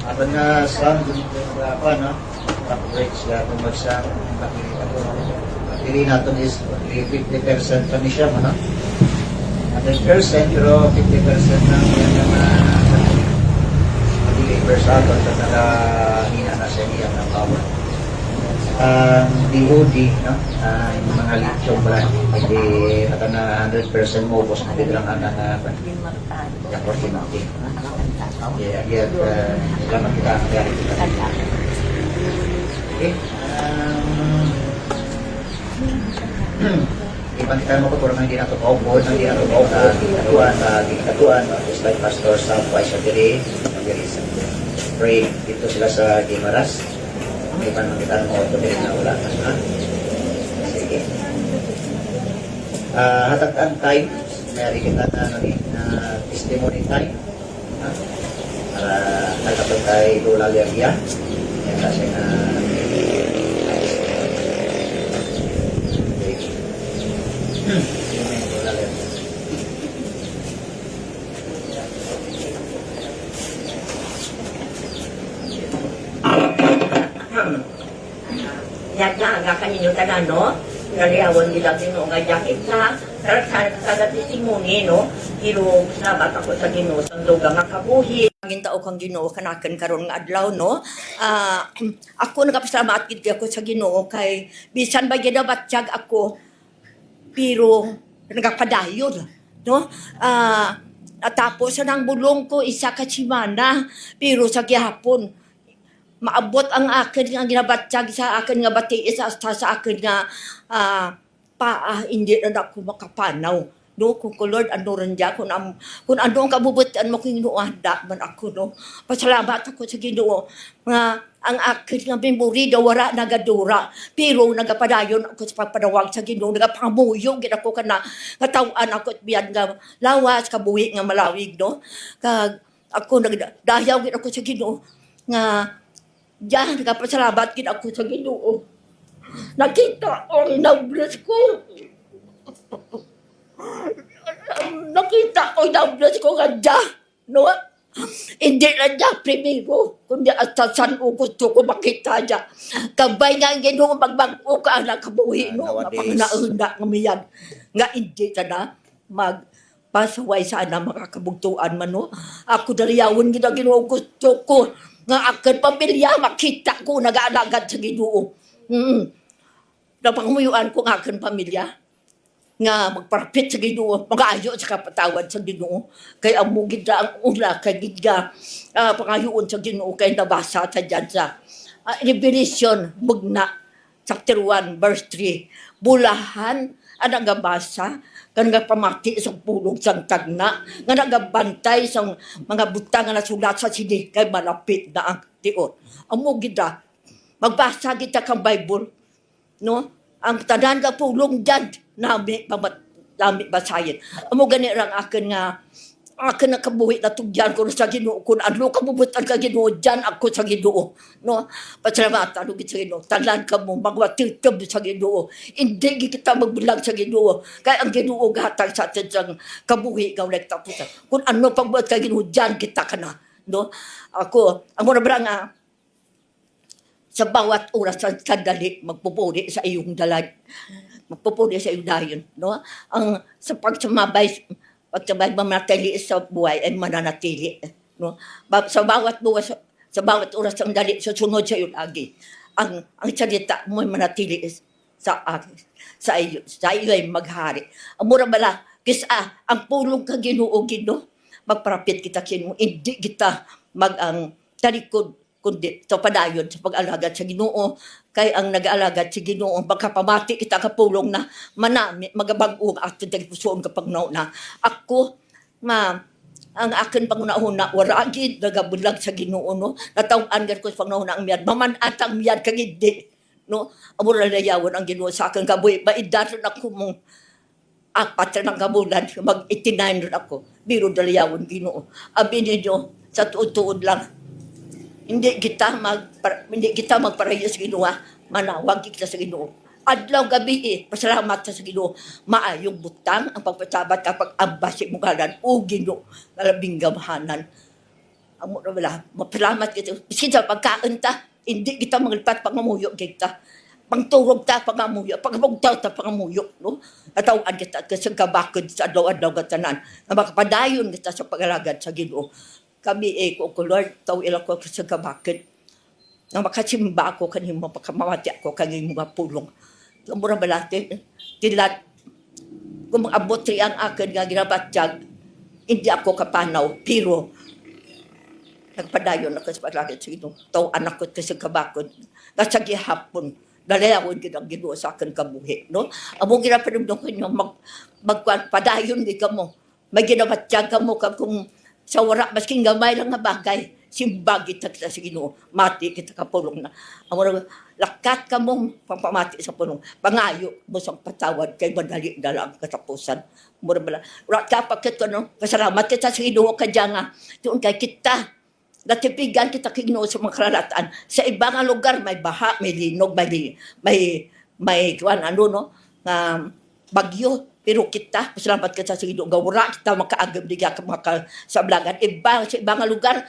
Apan nga sound apa no? Top rates ya kumagsa pili natin is 50% kami siya no? 100% pero 50% lang yan na deliver sa atin sa nagahina na siya niya ng power. DOD, no? Yung mga lithium pala, hindi ata na 100% mobos, hindi lang ang opportunity. Yeah, salamat kita. Okay. Ipantikan mo ko pero hindi na ito paupo, hindi na ito paupo na ginagawa sa ginagatuan, just like Pastor Sam Paisa Diri, pray dito sila sa Gimaras. Ipantikan mo ito din na wala na sila. Sige. Hatagan time, mayari kita na testimony time. Para nagkapag tayo Lola Lergia. Yan kasi na Yaga kanino tanan no naliawan nila Ginoo nga yakit na sa testimony no iro salamat ako sa Ginoo sa dugang nga kabuhi gintao kang Ginoo kanaken karon nga adlaw no ako nagapasalamat gid ako sa Ginoo kay bisan ba ginabatyag ako pero nagapadayon no natapos sa nang bulong ko isa ka semana pero sa gihapon maabot ang akin nga ginabatyag sa akin nga batiis sa akin nga hindi na ako makapanaw no kung Lord ano rin dyan kung ano ang kabubutan mo kung inuanda man ako no pasalamat ako sa Ginoo nga ang akin nga memory daw wala nagadura pero nagapadayon ako sa pagpadawag sa Ginoo nagapangamuyo gid ako kana nga tawan ako at biyan nga lawas kabuhi nga malawig no kag ako nagdayaw gid ako sa Ginoo nga diyan, nagpasalamat gid ako sa Ginoo. Nakita ko ang nabless ko. Nakita ko ang nabless ko nga diyan. No? Hindi na diyan primero. Kundi at saan ko gusto ko makita diyan. Kabay nga ang Ginoo magbangko ka ang nakabuhi. No? Mapangnaunda nga miyan. Nga hindi ka na pasaway sana makakabugtuan man. No? Ako dariyawon gid ang Ginoo gusto ko. Nga akin pamilya, makita ko, nag-aalagad sa Ginoo. Napangumuyuan ko nga akin pamilya, nga magparapit sa Ginoo, mag-ayo sa kapatawad sa Ginoo. Kaya ang mugid na ang ula, kay gidga, pangayoon sa Ginoo, kay nabasa sa dyan sa Revelation, Mugna, chapter 1, verse 3. Bulahan, ang nagabasa, kan nga pamati sa pulong sang tagna, nga nagabantay sa mga butang nga nasulat sa sini, kay malapit na ang tiot. Amo gida, magbasa kita kang Bible, no? Ang tanan nga pulong dyan, nami basahin. Amo gani lang akin na kabuhi na tugyan ko sa Ginoo kung ano kabubutan ka Ginoo dyan ako sa Ginoo no pasalamat ano gid sa Ginoo talan ka mo magwatitib sa Ginoo hindi kita magbulag sa Ginoo kay ang Ginoo gahatag sa atin sang kabuhi gaw nagtapusan kung ano pagbuhat ka Ginoo dyan kita kana no ako ang muna bra nga sa bawat oras sa sandali magpupuri sa iyong dalag magpupuri sa iyong dayon no ang sa pagsumabay pagkabay manatili sa buhay ay mananatili no sa bawat buwas sa bawat oras ang dali susunod sa iyo lagi ang salita mo ay manatili sa iyo ay maghari ang mura bala kisa ang pulong ka Ginoo Ginoo magparapit kita Ginoo hindi kita talikod kundi sa padayon sa pag-alagad sa Ginoo kay ang nag-aalagad sa Ginoo pagkapamati kita kapulong na manami magabag-o at pusoon kapag na ako ang akin pangunahuna waragid nagabulag sa Ginoo no natawaan gid ko sa pangunahuna ang miyad maman-at ang miyad kagindi no amo ra layawon ang Ginoo sa akin kabuhi maidaron ako mong apat na kabulan mag-89 ako biro dalayawon Ginoo abi ninyo sa tuod-tuod lang hindi kita magparehas sa Ginoo manawag kita sa Ginoo adlaw gabi pasalamat sa Ginoo maayong butang ang pagpasabat kapag ambasi mo kalan o Ginoo labing gamahanan amo na wala mapalamat kita bisin sa pagkaon ta hindi kita maglipat pangamuyo kita pangturog ta pangamuyo pagabugtaw ta pangamuyo no atawag kita kasi kabakod sa adlaw-adlaw gatanan na makapadayon kita sa pagalagad sa Ginoo kami ko Lord taw ila ko sa kabakod nga makasimba ako kanimo makamawati ako kanimo mga pulong. Mura balati tilat kung abot ri ang akin nga ginabatyag hindi ako kapanaw pero nagpadayon ako sa paglagay sa Ginoo. Taw anak ko kasi kabakod nasa gihapon dalayawon gid ang Ginoo sa akin kabuhi no. Amo ginapanumdum ko inyo magpadayon di ka mo. May ginabatyag ka mo kung sa wara masking gamay lang nga bagay simbagi kita sa Ginoo mati kita kapulong na amo lakat ka mong pampamati sa pulong pangayo mo sa patawad kay madali dala ang katapusan mura bala ura ka pakit ko no pasalamat kita sa Ginoo kadya nga tuon kay kita natipigan kita kay Ginoo sa mga karalataan sa ibang lugar may baha may linog may kuan ano no nga bagyo pero kita pasalamat kita sa Ginoo gawra kita makaagam diga ka mga sablagan iba sa ibang lugar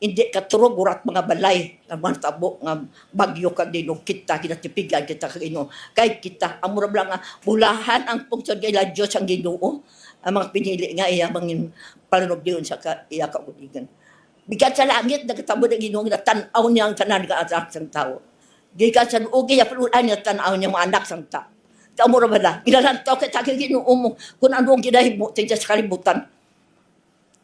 hindi katurog urat mga balay nga mga tabo nga bagyo ka dinog kita kinatipigan kita kag Ginoo kay kita amura bala nga bulahan ang pungsod kay la Dios ang Ginoo ang mga pinili nga iya mangin panunog diyon sa iya kauligan bigat sa langit nagtabo ng Ginoo nga tan-aw niya ang tanan nga anak sang tao gikan sa ugi ya puluan niya tan-aw niya mga anak sang tao amura bala ilalantaw kay kag Ginoo mo kun anong ginahimo sa kalibutan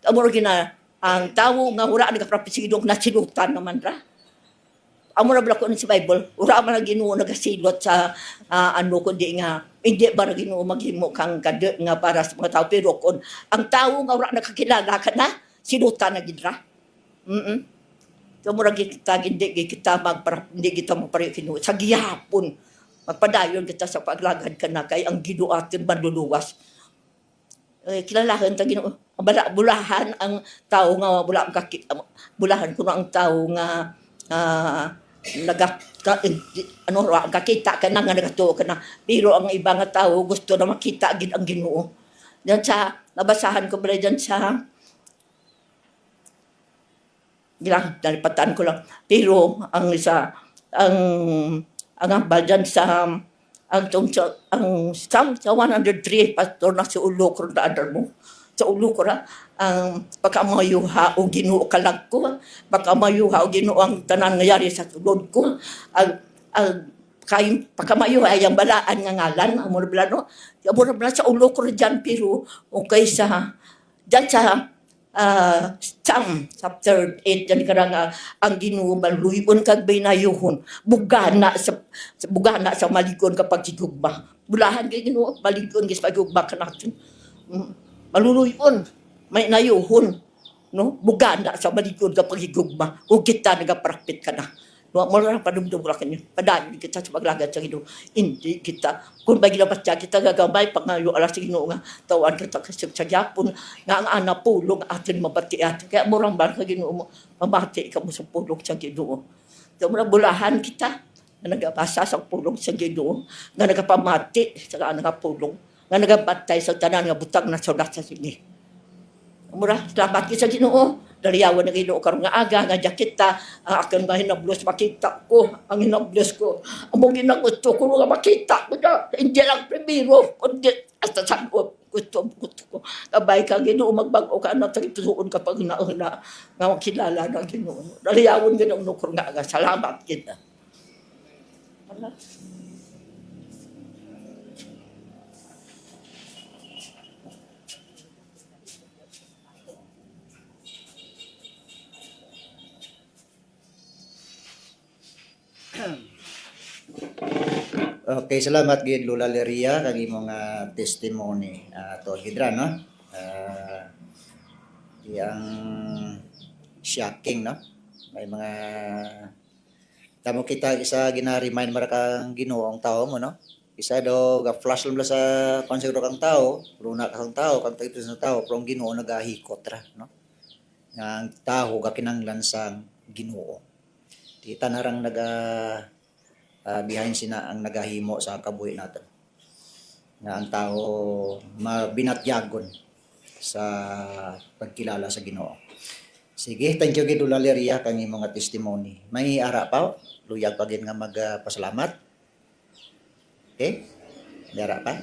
amura gina ang tao nga ura nagaprapisidong nasilutan naman ra. Amo na bala ko sa Bible, ura man ang Ginoo nagasilot sa ano kundi nga hindi ba Ginoo maghimo kang kade nga para sa mga tao pero kun ang tao nga ura nakakilala ka na silutan na gid ra. So mura kita hindi kita hindi kita mapare Ginoo sa gihapon. Magpadayon kita sa paglagad ka na kay ang Ginoo atin manluluwas. Kilalahan ta Ginoo bulahan ang tao nga bulahan kuno ang tao nga kakita ka na nga nagatuo ka na pero ang iba nga tao gusto na makita gid ang Ginoo diyan sa nabasahan ko bala diyan sa gilang dalipatan ko lang pero ang isa ang ambal diyan sa ang Psalm 103 pastor na si ulo ko na adar mo sa ulo ko ra ang pagkamayuha o Ginoo kalag ko pagkamayuha o Ginoo ang tanan nga yari sa sulod ko ang kay pagkamayuha ang balaan nga ngalan amo blano amo bla sa ulo ko diyan pero okay sa diyan sa Psalm chapter 8 diyan karang ang Ginoo maluyon kag binayuhon bugana sa maligon kapag higugma bulahan kay Ginoo maligon gis pagugma kanaton maluluyon may nayuhon no bugana sa maligon kapag higugma ug kita nagapractice ka na no mo ra padumdum ra kanyo padaan kita sa paglagad sa Ginoo hindi kita kun ba ginabatya kita gagamay pangayo ala sa Ginoo nga tawan kita sa gyapon nga ang ana pulong atin mabatiat kaya murang ba ka Ginoo mo mabati ka mo sa pulong sa Ginoo so mura bulahan kita nga nagabasa sa pulong sa Ginoo nga nagapamati sa nga pulong nga nagabatay sa tanan nga butang na sulat sa sini. Mura, salamat kita sa Ginoo. Daliyawan na Ginoo karon nga aga nga kita ang akin nga hinablos makita ko ang hinablos ko. Among ginagusto ko nga makita ko na hindi lang primero kundi hasta sa gusto ko. Kabay ka Ginoo magbago ka na tagituon kapag nauna nga makilala na Ginoo. Daliyawan Ginoo karon nga aga. Salamat kita. Allah. Okay, salamat gid Lola Leria kag imong testimony to gidra no. Yang shocking no. May mga tamo kita isa gina-remind mara kang Ginoo ang tao mo no. Isa do ga flash lang sa konsegro kang tao, runa kang tao, kang tayo sa tao, pero ang Ginoo nagahikot ra no. Nga ang tao ga kinanglan sang Ginoo. Di tanarang behind sina ang nagahimo sa kabuhi natin. Nga ang tao mabinatyagon sa pagkilala sa Ginoo. Sige, thank you gid Lola Leria kang imong testimony. May ara pa luyag pa gid nga magpasalamat. Okay? May ara pa?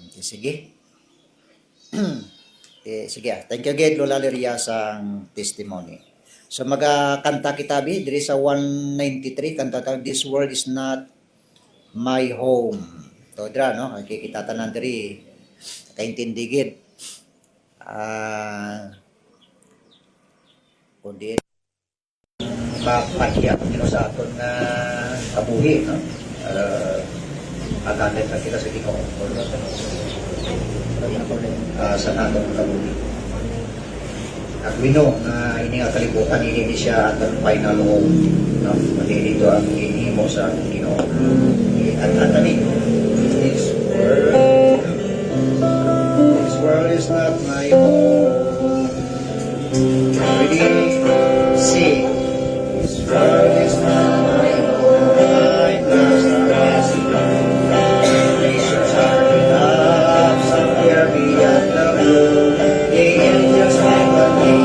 Okay, sige. Sige, thank you gid Lola Leria sa testimony. So magkanta kitabi diri sa 193 kanta ta This world is not my home. To dra no kikita tanan diri kaintindi gid. Kundi mapahiyap nino sa aton nga kabuhi no. Agalan sa kita sa Ginoo sa aton kabuhi. At we know na ini nga kalibutan, hindi siya at ang final home. No? Pati dito ang hinihimo sa ating Ginoo. At ani, this world is not my home. Ready, sing. This world is not my home. My past are past. Nations are enough. Somewhere beyond the blue. The angels hang on me.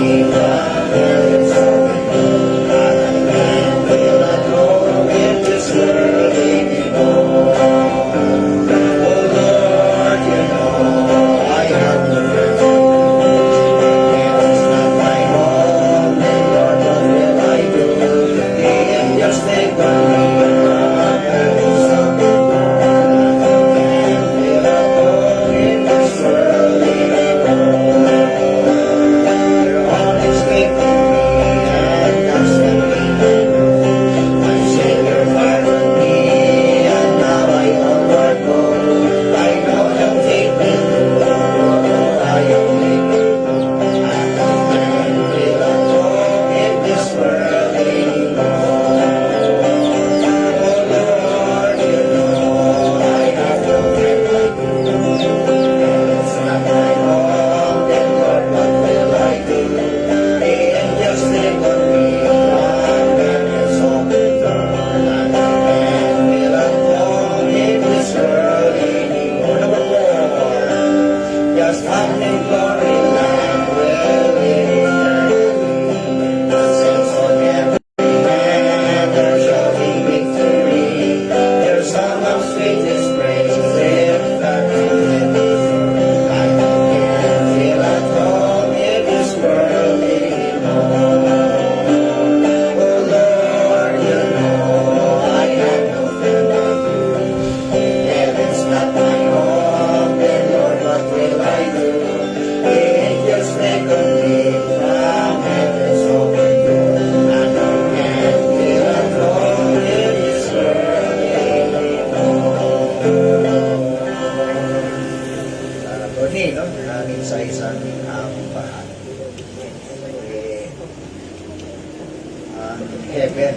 Heaven,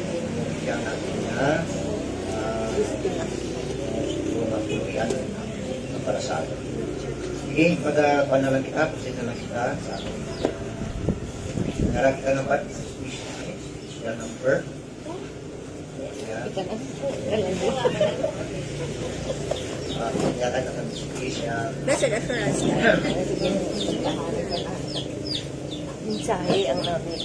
yang nantinya mapilihan para sa atin. Sige, pada panalang kita, pasensya lang kita sa atin. Ngarap kita ng pat, yan number. Yan. Yata ka kami suki siya. Nasa reference na. Mensahe ang namin.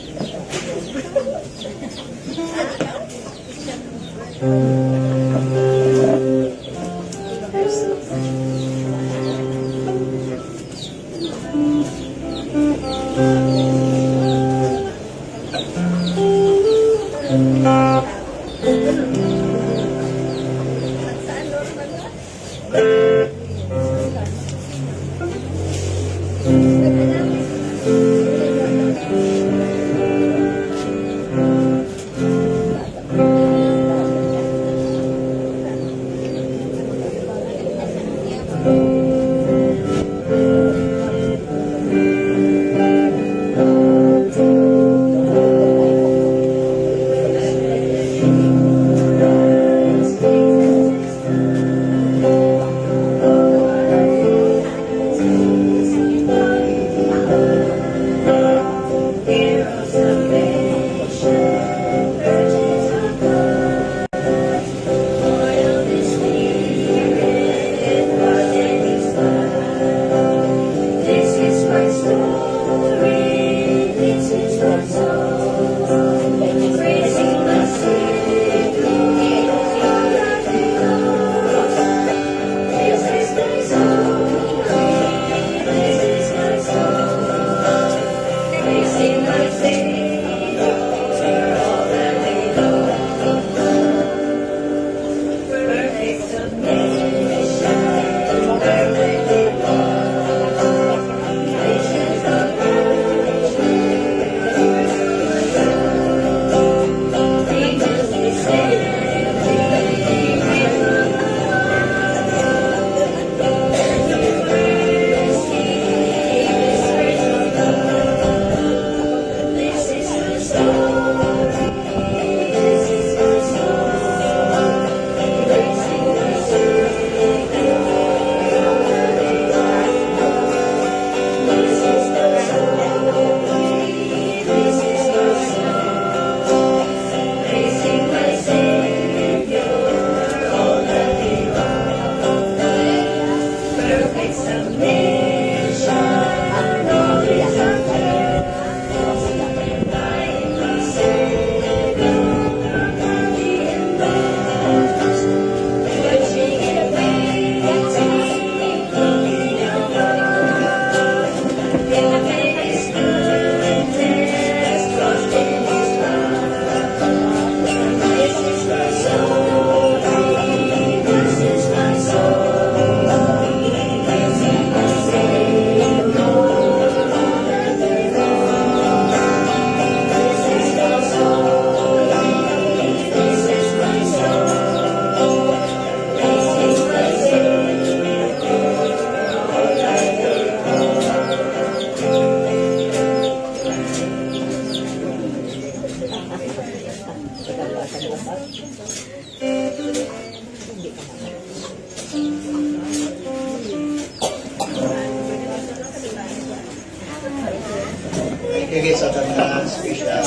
Ikigit sa tanang special.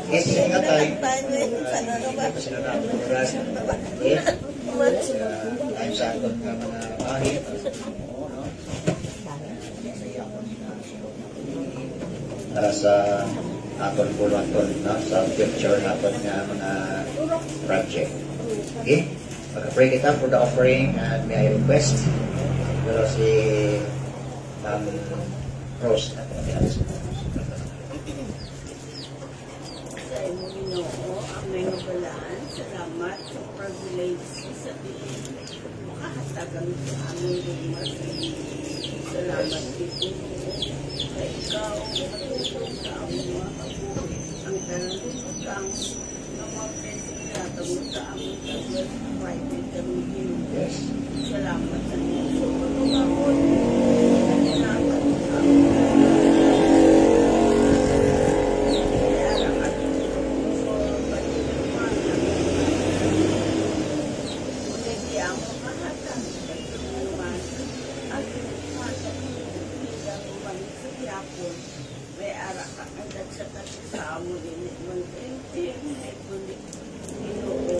Isi nga tayo. Kasi na namin oras. Time sa aton nga mga bahit. Para sa aton puluhan no? Sa future naton nga mga project. Okay? Mag-pray kita for the offering and may I request pero si Rose na Sa imo Ginoo, ang may nabalaan, salamat sa privilege sa makahatagan sa aming lumas. Salamat dito sa ikaw, matulog sa aming mga kabuhi, ang talagang kang na mga presidentang sa aming tagal private kami Ginoo. Salamat sa iyo. Salamat sa aming may ara ka agad sa kasama din ng tintin, may kulit Ginoo,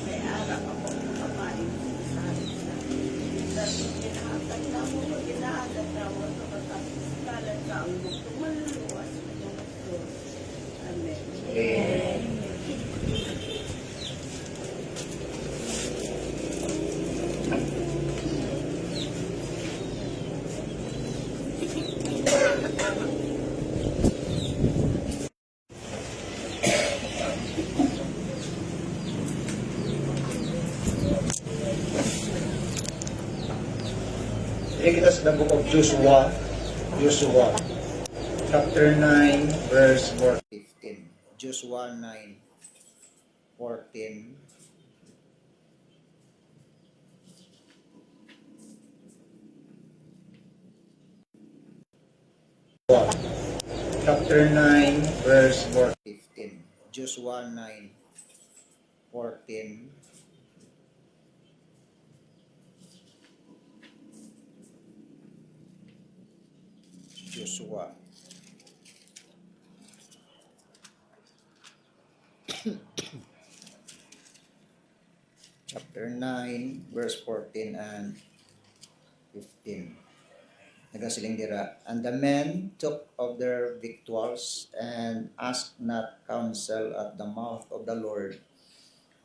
may ara ka pang kamain sa isa. Dahil ginahatag na mo, ginahatag na mo sa katapos sa ang bukto maluluwas na yung gusto. Amen. Amen. Take us the book of Joshua, chapter 9, verse 15. Joshua 9:14. Chapter 9, verse 15. Joshua 9:14. Joshua. Chapter 9, verse 14 and 15. Nagasiling dira. And the men took of their victuals and asked not counsel at the mouth of the Lord.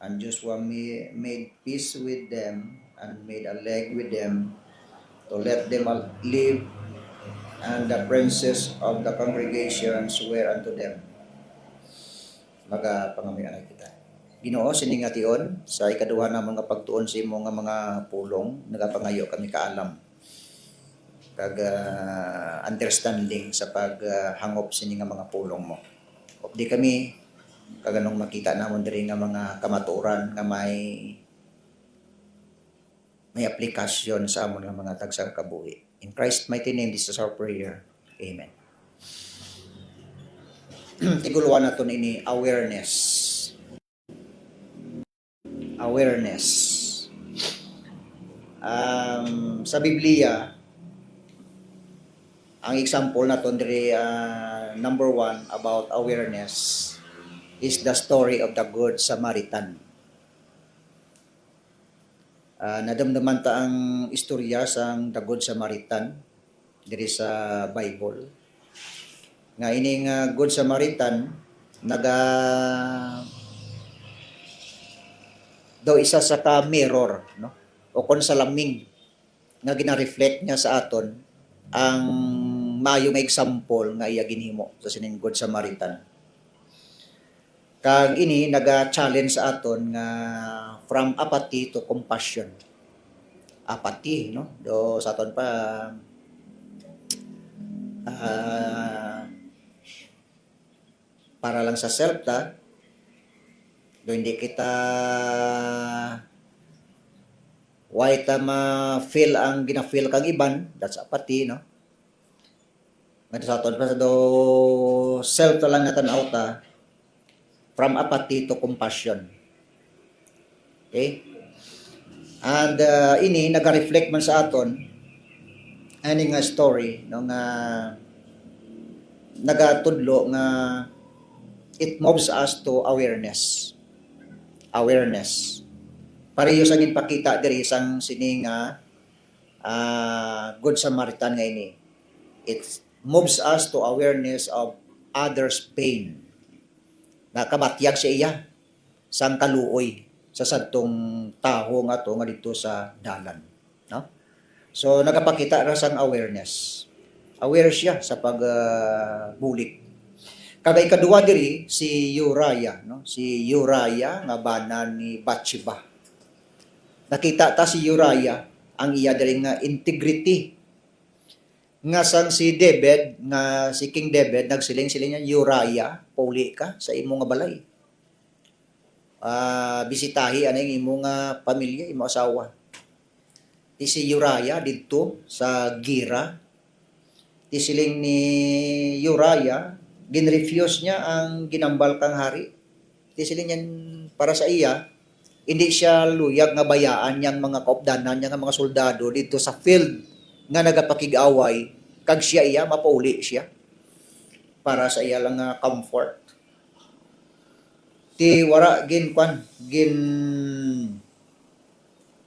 And Joshua made peace with them and made a league with them to let them live, and the princes of the congregation swear unto them. Magapangamian kita. Ginoo siningation sa ikaduha namon nga pagtuon sa imo nga mga pulong, nagapangayo kami kaalam kag understanding sa paghangop sini nga mga pulong mo. Of di kami kaganong makita namon diri nga mga kamatuoran nga may aplikasyon sa amon nga mga tagsang kabuhi. In Christ's mighty name, this is our prayer. Amen. Tiguluan nato ini awareness. Awareness. Sa Biblia, ang example naton diri number 1 about awareness is the story of the Good Samaritan. Nadamdaman ta ang istorya sang The Good Samaritan diri sa Bible. Nga ining Good Samaritan daw isa sa ka mirror, no? O kon salaming nga gina-reflect niya sa aton ang mayong example nga iya ginhimo sa sining Good Samaritan. Kag ini naga-challenge sa aton nga from apathy to compassion. Apathy, no? Do sa aton pa para lang sa self ta. Do hindi kita why ta ma-feel ang gina-feel kang iban, that's apathy, no? Nga sa aton pa do self na lang natanaw ta, from apathy to compassion. Okay? And ini naga-reflect man sa aton ani nga story no nga nagatudlo nga it moves us to awareness. Awareness. Pareho sa ginpakita diri sang sining Good Samaritan nga ini. It moves us to awareness of others' pain. Nakabatyag siya iya sang kaluoy sa sadtong taho nga to nga dito sa dalan, no? So nagapakita ra sang awareness. Aware siya sa pagbulik. Kagay kadua diri si Uriah, no? Si Uriah nga bana ni Bathsheba. Nakita ta si Uriah ang iya diri nga integrity. Nga sang si David, nga si King David nagsiling-siling niya, Uriah, pauli ka sa imo nga balay. Bisitahi anay imo nga pamilya, imo asawa. Ti si Uriah didto sa Gira. Ti siling ni Uriah, ginrefuse niya ang ginambal kang hari. Ti siling niyan para sa iya, hindi siya luyag nga bayaan niyang mga kaupdanan, niyang mga soldado dito sa field nga nagapakig-away, kag siya iya, mapauli siya para sa iya lang nga comfort. Ti wara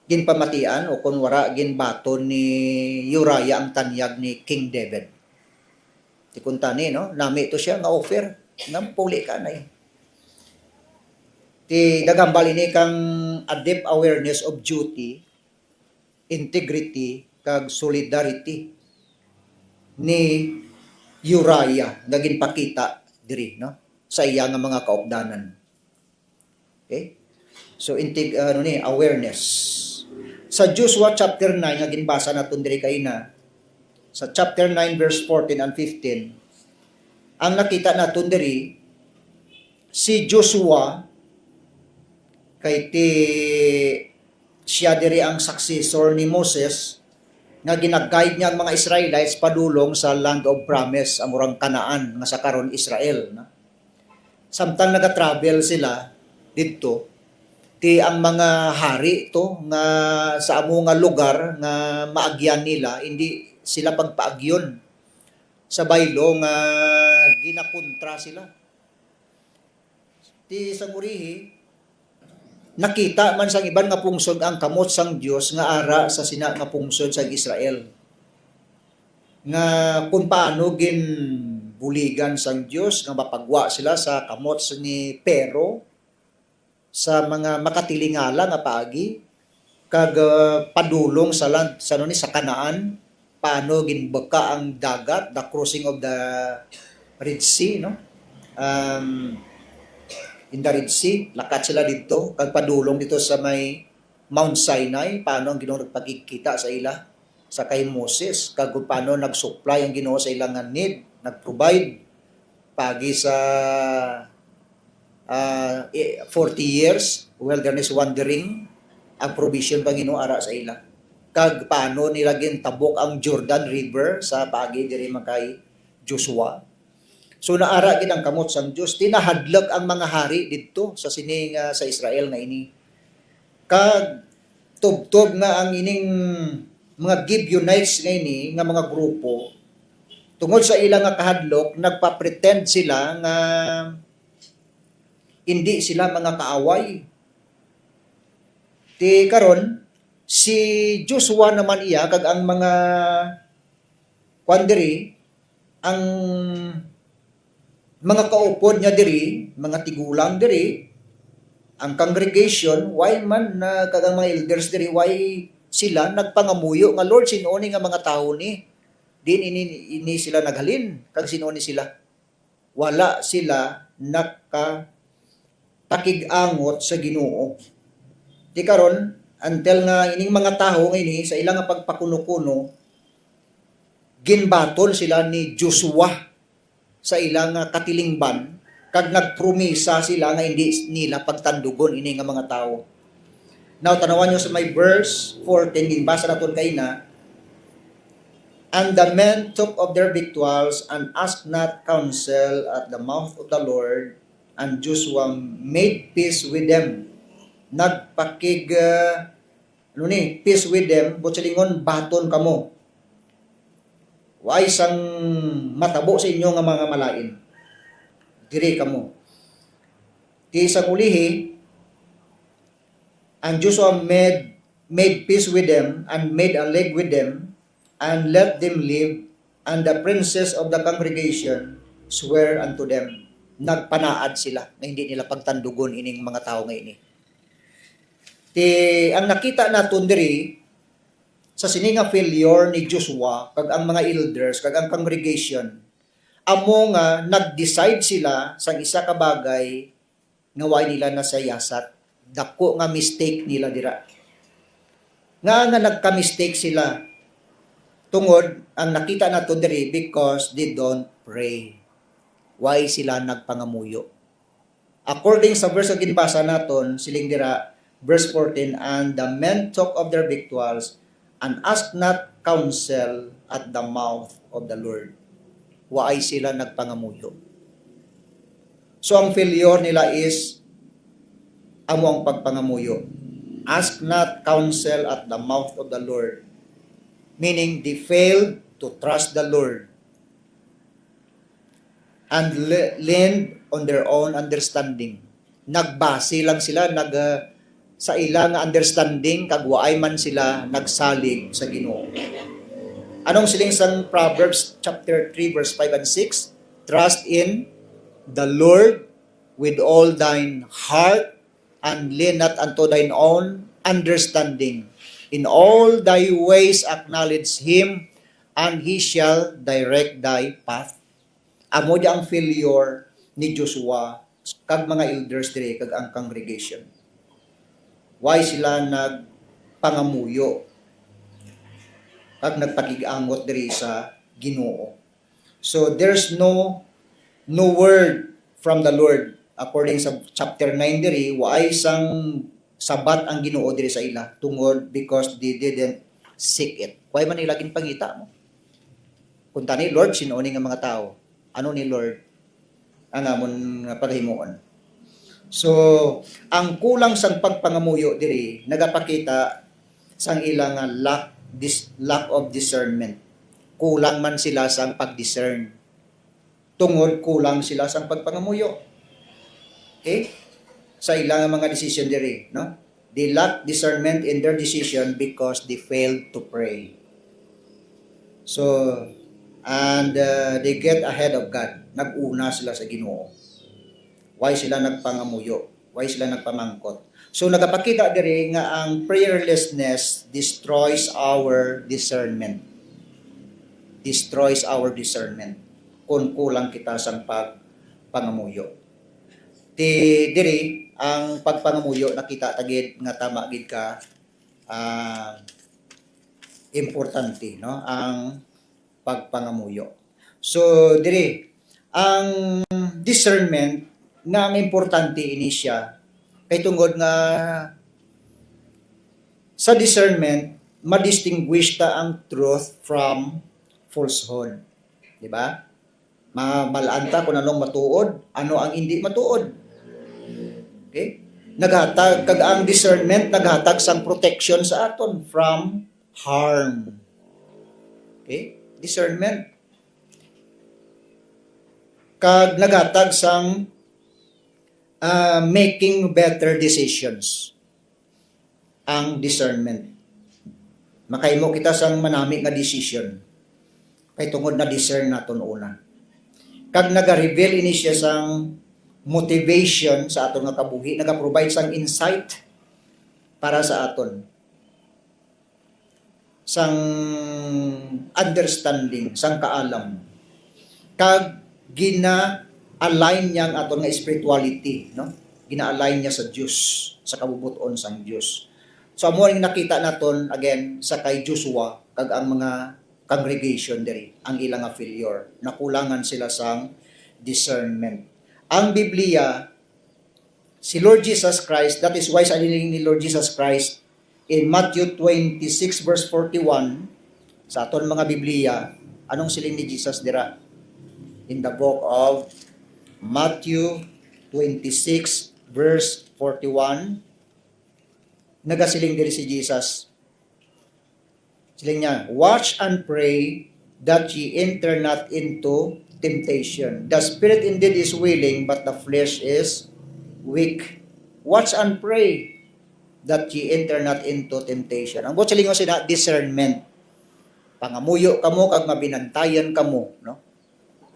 ginpamatian o kung wara ginbaton ni Uriah ang tanyag ni King David. Ti kuntani no, nami to siya nga offer nang puli ka na Ti dagambal ini kang a deep awareness of duty, integrity, kag solidarity ni Uriah nga ginpakita diri no sa iya nga mga kaupdanan. Okay? So awareness. Sa Joshua chapter 9 nga ginbasa naton diri kaina, sa chapter 9 verse 14 and 15, ang nakita naton diri si Joshua kay siya diri ang successor ni Moses nga ginaguide niya ang mga Israelites padulong sa land of promise, amurang Kanaan nga sa karon Israel. No? Samtang naga-travel sila dito, ti ang mga hari to nga sa amo nga lugar nga maagyan nila, hindi sila pagpaagyon sa baylo nga ginakontra sila. Ti sangurihi nakita man sang iban nga pungsod ang kamot sang Dios nga ara sa sina nga pungsod sa Israel. Nga kung paano gin buligan sang Dios nga mapagwa sila sa kamot ni Pero sa mga makatilingala nga paagi kag padulong sa land sa sa Kanaan, paano ginbeka ang dagat, the crossing of the Red Sea, no? In the Red Sea, lakat sila dito, kag padulong dito sa may Mount Sinai, paano ang Ginoo nagpakikita sa ila sa kay Moses, kag paano nag-supply ang Ginoo sa ilang need, nag-provide pagi sa 40 years wilderness wandering, ang provision pa Ginoo ara sa ila. Kag paano nila gintabok ang Jordan River sa pagi diri makay Joshua. So naara gid ang kamot sang Dios, tinahadlok ang mga hari didto sa sining sa Israel nga ini. Kag tubtob nga ang ining mga Gibeonites nga ini nga mga grupo tungod sa ilang nga kahadlok, nagpa-pretend sila nga hindi sila mga kaaway. Ti karon si Joshua naman iya kag ang mga kwandiri ang mga kaupod niya diri, mga tigulang diri, ang congregation, why man na kagang mga elders diri, why sila nagpangamuyo nga Lord, sinuoni nga mga tao ni, din ini sila naghalin, kag sinuoni sila. Wala sila nakatakig-angot sa Ginoo. Di karon, until nga ining mga tao ini sa ilang nga pagpakuno-kuno, ginbatol sila ni Joshua sa ilang katilingban, kag nagpromisa sila nga hindi nila pagtandugon ini nga mga tao. Now tanawan nyo sa may verse 14 ginbasa naton kay na, And the men took of their victuals and asked not counsel at the mouth of the Lord. And Joshua made peace with them. Peace with them, butsalingon, baton kamo. Way sang matabo sa inyo nga mga malain. Diri kamo. Ti isang ulihi, and Joshua made peace with them, and made a league with them, and let them live, and the princes of the congregation swear unto them. Nagpanaad sila na hindi nila pagtandugon ining mga tao nga ini. Ang nakita naton diri sa sininga failure ni Joshua kag ang mga elders kag ang congregation, amo nga nag-decide sila sa isa ka bagay nga way nila nasayasat. Dako nga mistake nila dira. Nga nagka-mistake sila. Tungod ang nakita nato diri because they don't pray. Why sila nagpangamuyo? According sa verse nga ginbasa naton, siling dira verse 14, and the men took of their victuals and asked not counsel at the mouth of the Lord. Why sila nagpangamuyo? So ang failure nila is amo ang pagpangamuyo. Ask not counsel at the mouth of the Lord. Meaning they failed to trust the Lord and leaned on their own understanding. Nagbase lang sila, sa ilang understanding, kagwaay man sila nagsalig sa Ginoo. Anong siling sang Proverbs chapter 3 verse 5 and 6? Trust in the Lord with all thine heart, and lean not unto thine own understanding. In all thy ways acknowledge Him, and He shall direct thy path. Amo di ang failure ni Joshua kag mga elders dire kag ang congregation. Why sila nagpangamuyo kag nagpakigangot diri sa Ginoo. So there's no word from the Lord. According sa chapter 9 diri, why sang sabat ang Ginoo diri sa ila tungod because they didn't seek it. Why man nila ginpangita mo? Kunta ni Lord sino ni nga mga tao? Ano ni Lord ang amon nga paghimuon? So, ang kulang sang pagpangamuyo diri nagapakita sang ilang lack of discernment. Kulang man sila sang pag-discern. Tungod kulang sila sang pagpangamuyo. Okay? Sa ilang mga decision diri, no? They lack discernment in their decision because they failed to pray. So, and they get ahead of God. Nag-una sila sa Ginoo. Why sila nagpangamuyo? Why sila nagpamangkot? So nagapakita diri nga ang prayerlessness destroys our discernment. Destroys our discernment kung kulang kita sang pagpangamuyo. Diri ang pagpangamuyo nakita tagid nga tama gid ka importante, no? Ang pagpangamuyo. So diri ang discernment nga ang importante ini siya kay tungod nga sa discernment ma-distinguish ta ang truth from falsehood, di ba? Malaan ta kung anong matuod, ano ang hindi matuod. Okay? Naghatag kag ang discernment naghatag sang protection sa aton from harm. Okay? Discernment kag naghatag sang making better decisions. Ang discernment. Makaimo kita sang manami nga decision. Kay tungod na discern naton una. Kag naga-reveal ini siya sang motivation sa aton nga kabuhi, naga-provide sang insight para sa aton. Sang understanding, sang kaalam. Kag gina-align niya ang aton nga spirituality, no? Gina-align niya sa Dios, sa kabubuton sang Dios. So amo ning nakita naton again sa kay Joshua kag ang mga congregation diri, ang ilang nga failure, nakulangan sila sang discernment. Ang Biblia, si Lord Jesus Christ, that is why sa ni Lord Jesus Christ in Matthew 26 verse 41, sa aton mga Biblia, anong siling ni Jesus dira? In the book of Matthew 26 verse 41, nagasiling diri si Jesus. Siling niya, watch and pray that ye enter not into temptation. The spirit indeed is willing, but the flesh is weak. Watch and pray that ye enter not into temptation. Ang siling mo sina discernment. Pangamuyo kamo kag mabinantayan kamo, no?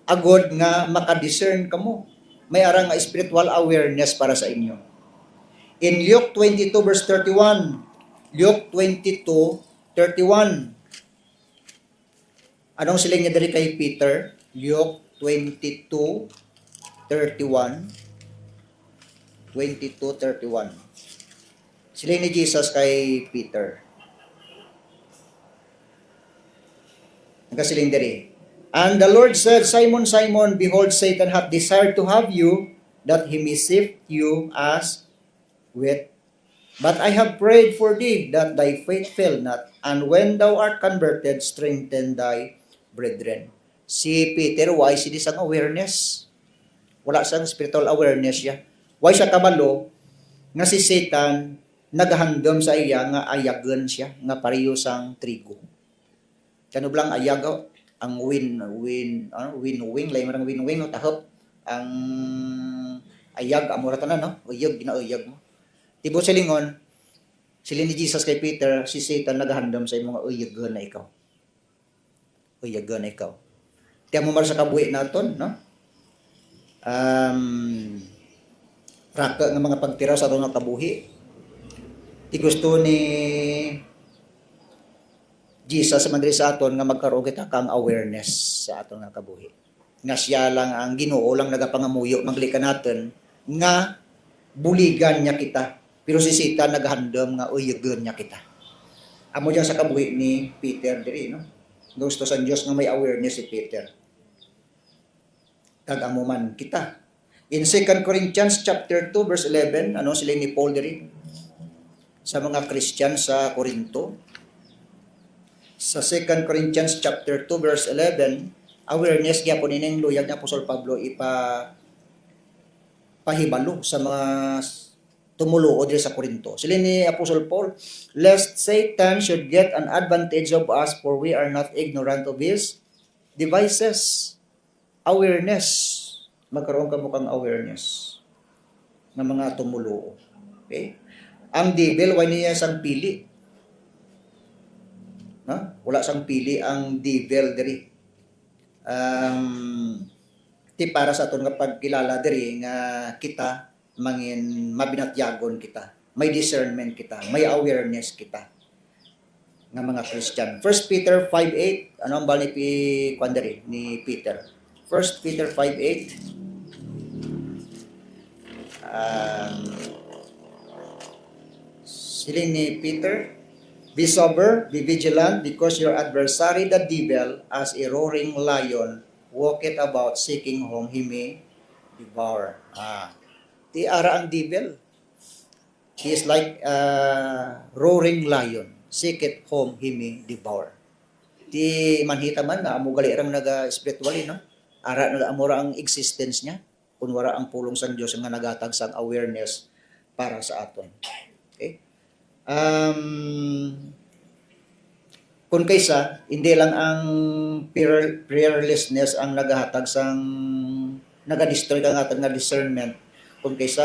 Agod nga makadiscern kamo. May arang nga spiritual awareness para sa inyo. In Luke 22 verse 31, Luke 22:31. Anong siling niya diri kay Peter? Luke 22:31. 22:31. Siling ni Jesus kay Peter. Nagasiling diri. And the Lord said, Simon, Simon, behold, Satan hath desired to have you, that he may sift you as wheat. But I have prayed for thee, that thy faith fail not, and when thou art converted, strengthen thy brethren. Si Peter, why si disang awareness? Wala siyang spiritual awareness siya. Why siya kabalo, nga si Satan, naghandom sa iya, nga ayagan siya, nga pariyo sang trigo. Kano blang ayagaw, ang wing, lay marang win, no, tahop, ang ayag, amura tanan, no, uyag, ginauyag mo. Tibo sa lingon, sila ni Jesus kay Peter, si Satan naghandom sa mga uyagan na ikaw. Uyagan na ikaw. Tiyan mo sa kabuhi naton, no? Raka ng mga pagtira sa atong kabuhi. Ti gusto ni Jesus sa mandiri sa aton nga magkaroon kita kang awareness sa aton nga kabuhi. Nga siya lang ang Ginoo lang nagapangamuyo maglikan natin nga buligan niya kita. Pero si Satan naghandom nga uyagan niya kita. Amo diyan sa kabuhi ni Peter diri, no? Gusto sa Dios nga may awareness si Peter. Kag amo man kita. In 2 Corinthians chapter 2 verse 11, ano sila ni Paul diri sa mga Christian sa Corinto. Sa 2 Corinthians chapter 2 verse 11, awareness gyapon ining luyag ni Apostol Pablo pahibalo sa mga tumulo diri sa Corinto. Sila ni Apostol Paul, lest Satan should get an advantage of us, for we are not ignorant of his devices. Awareness. Magkaroon ka mo kang awareness ng mga tumulo. Okay? Ang devil, wala niya sang pili. No? Wala sang pili ang devil diri. Ti para sa aton nga pagkilala diri nga kita mangin mabinatyagon kita. May discernment kita, may awareness kita nga mga Christian. 1 Peter 5:8, ano ang bali ni Peter? 1 Peter 5:8. Siling ni Peter, be sober, be vigilant, because your adversary the devil, as a roaring lion, walketh about seeking whom he may devour. Ti ara ang devil. He is like a roaring lion, seeketh whom he may devour. Ti manhita man na amo gali rang naga-spiritually, no? Ara na amura ang existence niya, kunwara ang pulong sang Dios nga nagatag sang awareness para sa aton. Okay? Kung kaysa, hindi lang ang prayerlessness ang nagahatag sang naga-destroy ang aton nga discernment, kung kaysa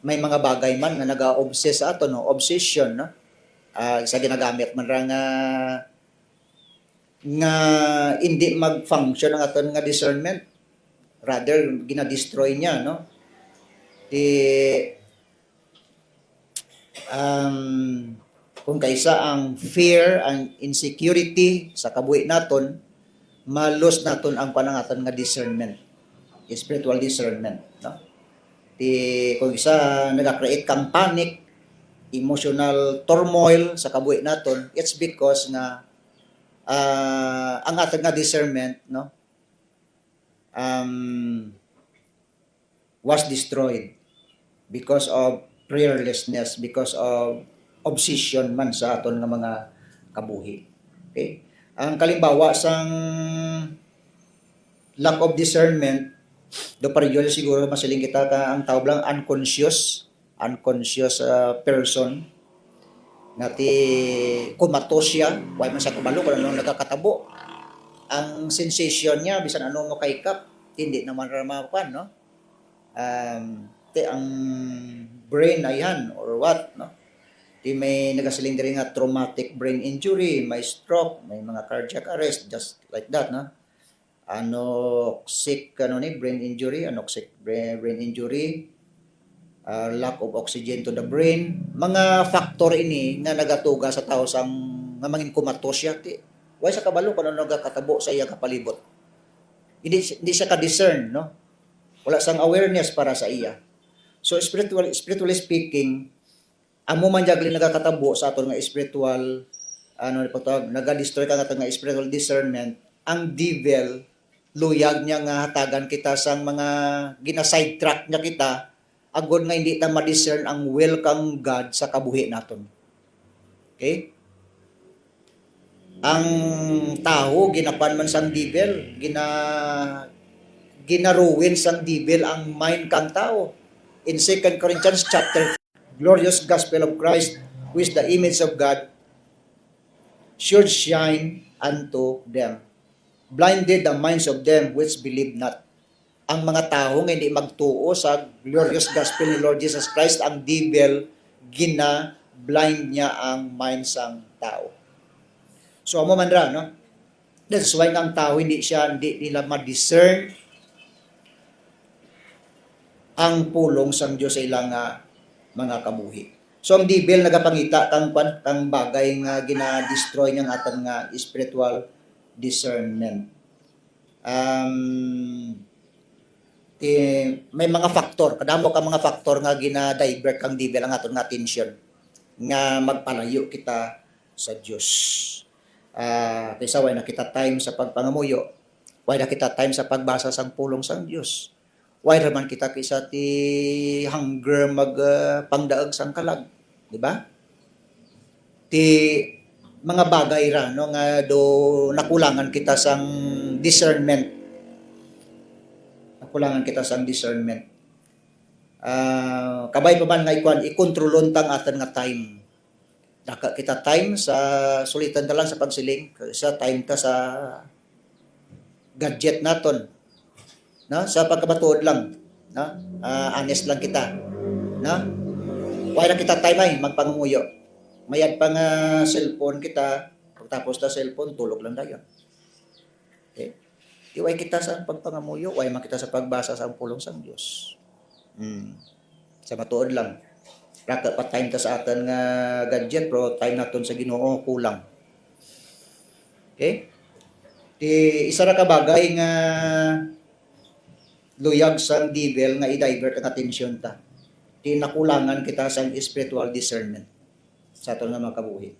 may mga bagay man nga naga-obsess sa aton, no? Obsession, no? Isa ginagamit man ra nga hindi mag-function ang aton nga discernment, rather gina-destroy niya, no? Kung kaysa ang fear, ang insecurity sa kabuhi naton, malos naton ang panangatan nga discernment, spiritual discernment, no? Kung isa naga-create kang panic, emotional turmoil sa kabuhi naton, it's because nga ang aton nga discernment, no, was destroyed because of prayerlessness, because of obsession man sa aton nga mga kabuhi. Okay? Ang kalimbawa sang lack of discernment, do parejo siguro masiling kita ka ang tawag lang unconscious person nga ti kumatos siya, way man sa kabalo kung ano nagkakatabo. Ang sensation niya bisan ano mo kay kap, hindi naman ramapan, no? Ang brain ayan or what, no? Di may nagasiling diri nga traumatic brain injury, may stroke, may mga cardiac arrest, just like that, no? Anoxic brain injury, lack of oxygen to the brain, mga factor ini nga nagatuga sa tao sang nga mangin kumatos siya ti way sa kabalo kung ano nagakatabo sa iya kapalibot. Hindi siya ka-discern, no? Wala sang awareness para sa iya. So spiritually speaking, amo man jagli nagakatabo sa aton nga spiritual naga-destroy ka nga spiritual discernment, ang devil luyag niya nga hatagan kita sang mga gina-sidetrack niya kita agod nga hindi ta ma-discern ang will kang God sa kabuhi naton. Okay? Ang tao ginapan man sang devil, ginaruin sang devil ang mind kang tao. In 2 Corinthians chapter 4, glorious gospel of Christ, who is the image of God, should shine unto them. Blinded the minds of them which believe not. Ang mga tao nga hindi magtuo sa glorious gospel ni Lord Jesus Christ, ang devil gina-blind niya ang mind sang tao. So amo man ra, no? That's why ang tao hindi nila ma-discern ang pulong sang Dios sa ilang mga kabuhi. So ang devil nagapangita kang bagay nga gina-destroy niyang atan nga spiritual discernment. May mga faktor, kadamo ka mga faktor nga gina-divert kang devil ang aton nga attention nga magpalayo kita sa Dios. Kaysa way na kita time sa pagpangamuyo, way na kita time sa pagbasa sang pulong sang Dios. Way raman kita kaysa ti hunger pangdaag sang kalag, di ba? Ti mga bagay ra no nga do nakulangan kita sang discernment. Nakulangan kita sang discernment. Kabay pa man nga ikontrolon tang atan nga time. Daka kita time sa sulitan ta lang sa pagsiling, sa time ta sa gadget naton. No? Sa pagkabatuod lang, no? Honest lang kita, no? Why na kita time ay magpangunguyo. Mayad pa nga cellphone kita, pagtapos ta cellphone tulog lang dayon. Okay? Iway kita sa pagpangamuyo, way man kita sa pagbasa sa pulong sang Dios. Sa matuod lang. Raka pa time ta sa atan nga gadget, pero time naton sa Ginoo kulang. Okay? Isa ra ka bagay nga luyag sang devil nga i-divert ang atensyon ta. Nakulangan kita sa spiritual discernment sa aton nga mga kabuhi.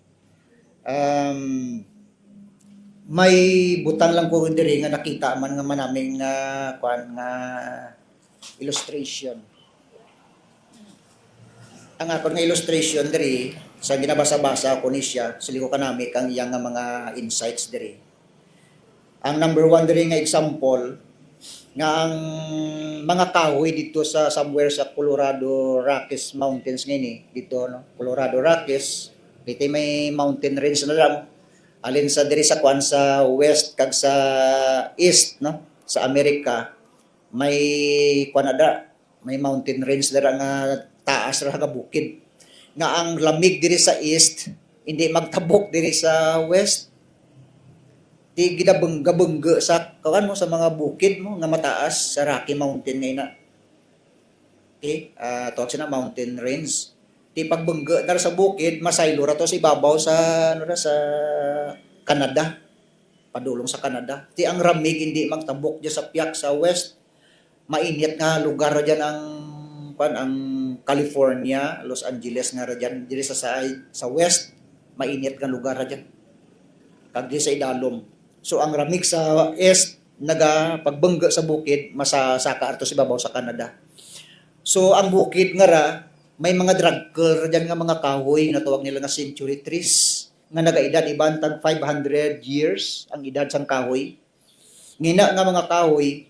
May butang lang ko diri nga nakita man nga manaming nga illustration. Ang akon nga illustration diri sa ginabasa-basa ko ni siya, siliko kanami kang iyang nga mga insights diri. Ang number 1 diri nga example nga ang mga kahoy dito sa somewhere sa Colorado Rockies Mountains ngayon dito no, Colorado Rockies, dito may mountain range na lang alin sa diri sa kwan sa west kag sa east no, sa Amerika may kwanada, may mountain range dira nga taas ra nga bukid nga ang lamig diri sa east hindi magtabok diri sa west. Di gidabengga sa kawan mo sa mga bukid mo nga mataas sa Rocky Mountain ngayon na. Okay? Tawag siya na mountain range. Di pagbengga dar sa bukid, masaylo ra to sa ibabaw sa sa Canada. Padulong sa Canada. Di ang ramig hindi magtabok diya sa piyak sa west. Mainit nga lugar diyan ang California, Los Angeles nga ra diyan diri sa side sa west, mainit nga lugar ra diyan. Kag di sa idalom. So ang ramig sa east pagbengga sa bukid masasaka arto sa ibabaw sa Canada. So ang bukid nga ra may mga dragker diyan nga mga kahoy na tawag nila nga century trees nga nagaedad ibantag 500 years ang edad sang kahoy. Ngina nga mga kahoy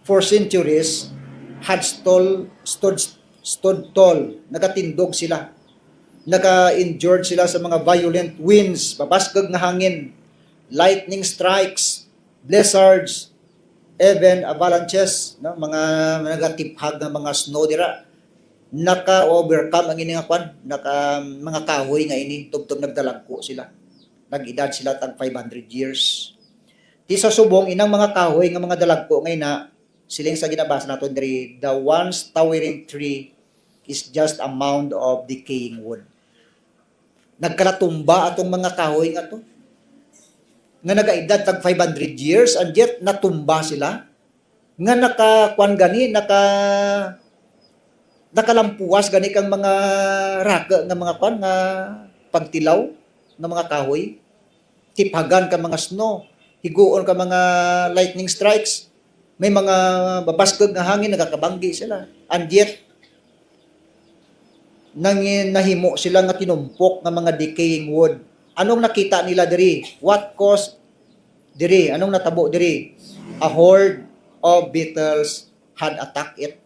for centuries had stood tall, nagatindog sila, naka-endured sila sa mga violent winds, papaskag nga hangin, lightning strikes, blizzards, even avalanches, no? Mga nagatiphag ng mga snow dira, naka-overcome ang ini nga kwan, mga kahoy nga ini, tubtob nagdalagko sila, nag-edad sila tag 500 years. Di sa subong, inang mga kahoy nga mga dalagko ngay na, siling sa ginabasa nato diri, the once towering tree is just a mound of decaying wood. Nagkalatumba atong mga kahoy nga to, nga nagaedad tag 500 years, and yet natumba sila, nga nakakuan gani, nakalampuas gani kang mga raka nga mga kuan nga pagtilaw ng mga kahoy, tiphagan ka mga snow, higuon ka mga lightning strikes, may mga babaskog nga hangin, nagakabanggi sila. And yet, nahimo sila nga tinumpok ng mga decaying wood. Anong nakita nila diri? What caused diri? Anong natabo diri? A horde of beetles had attacked it,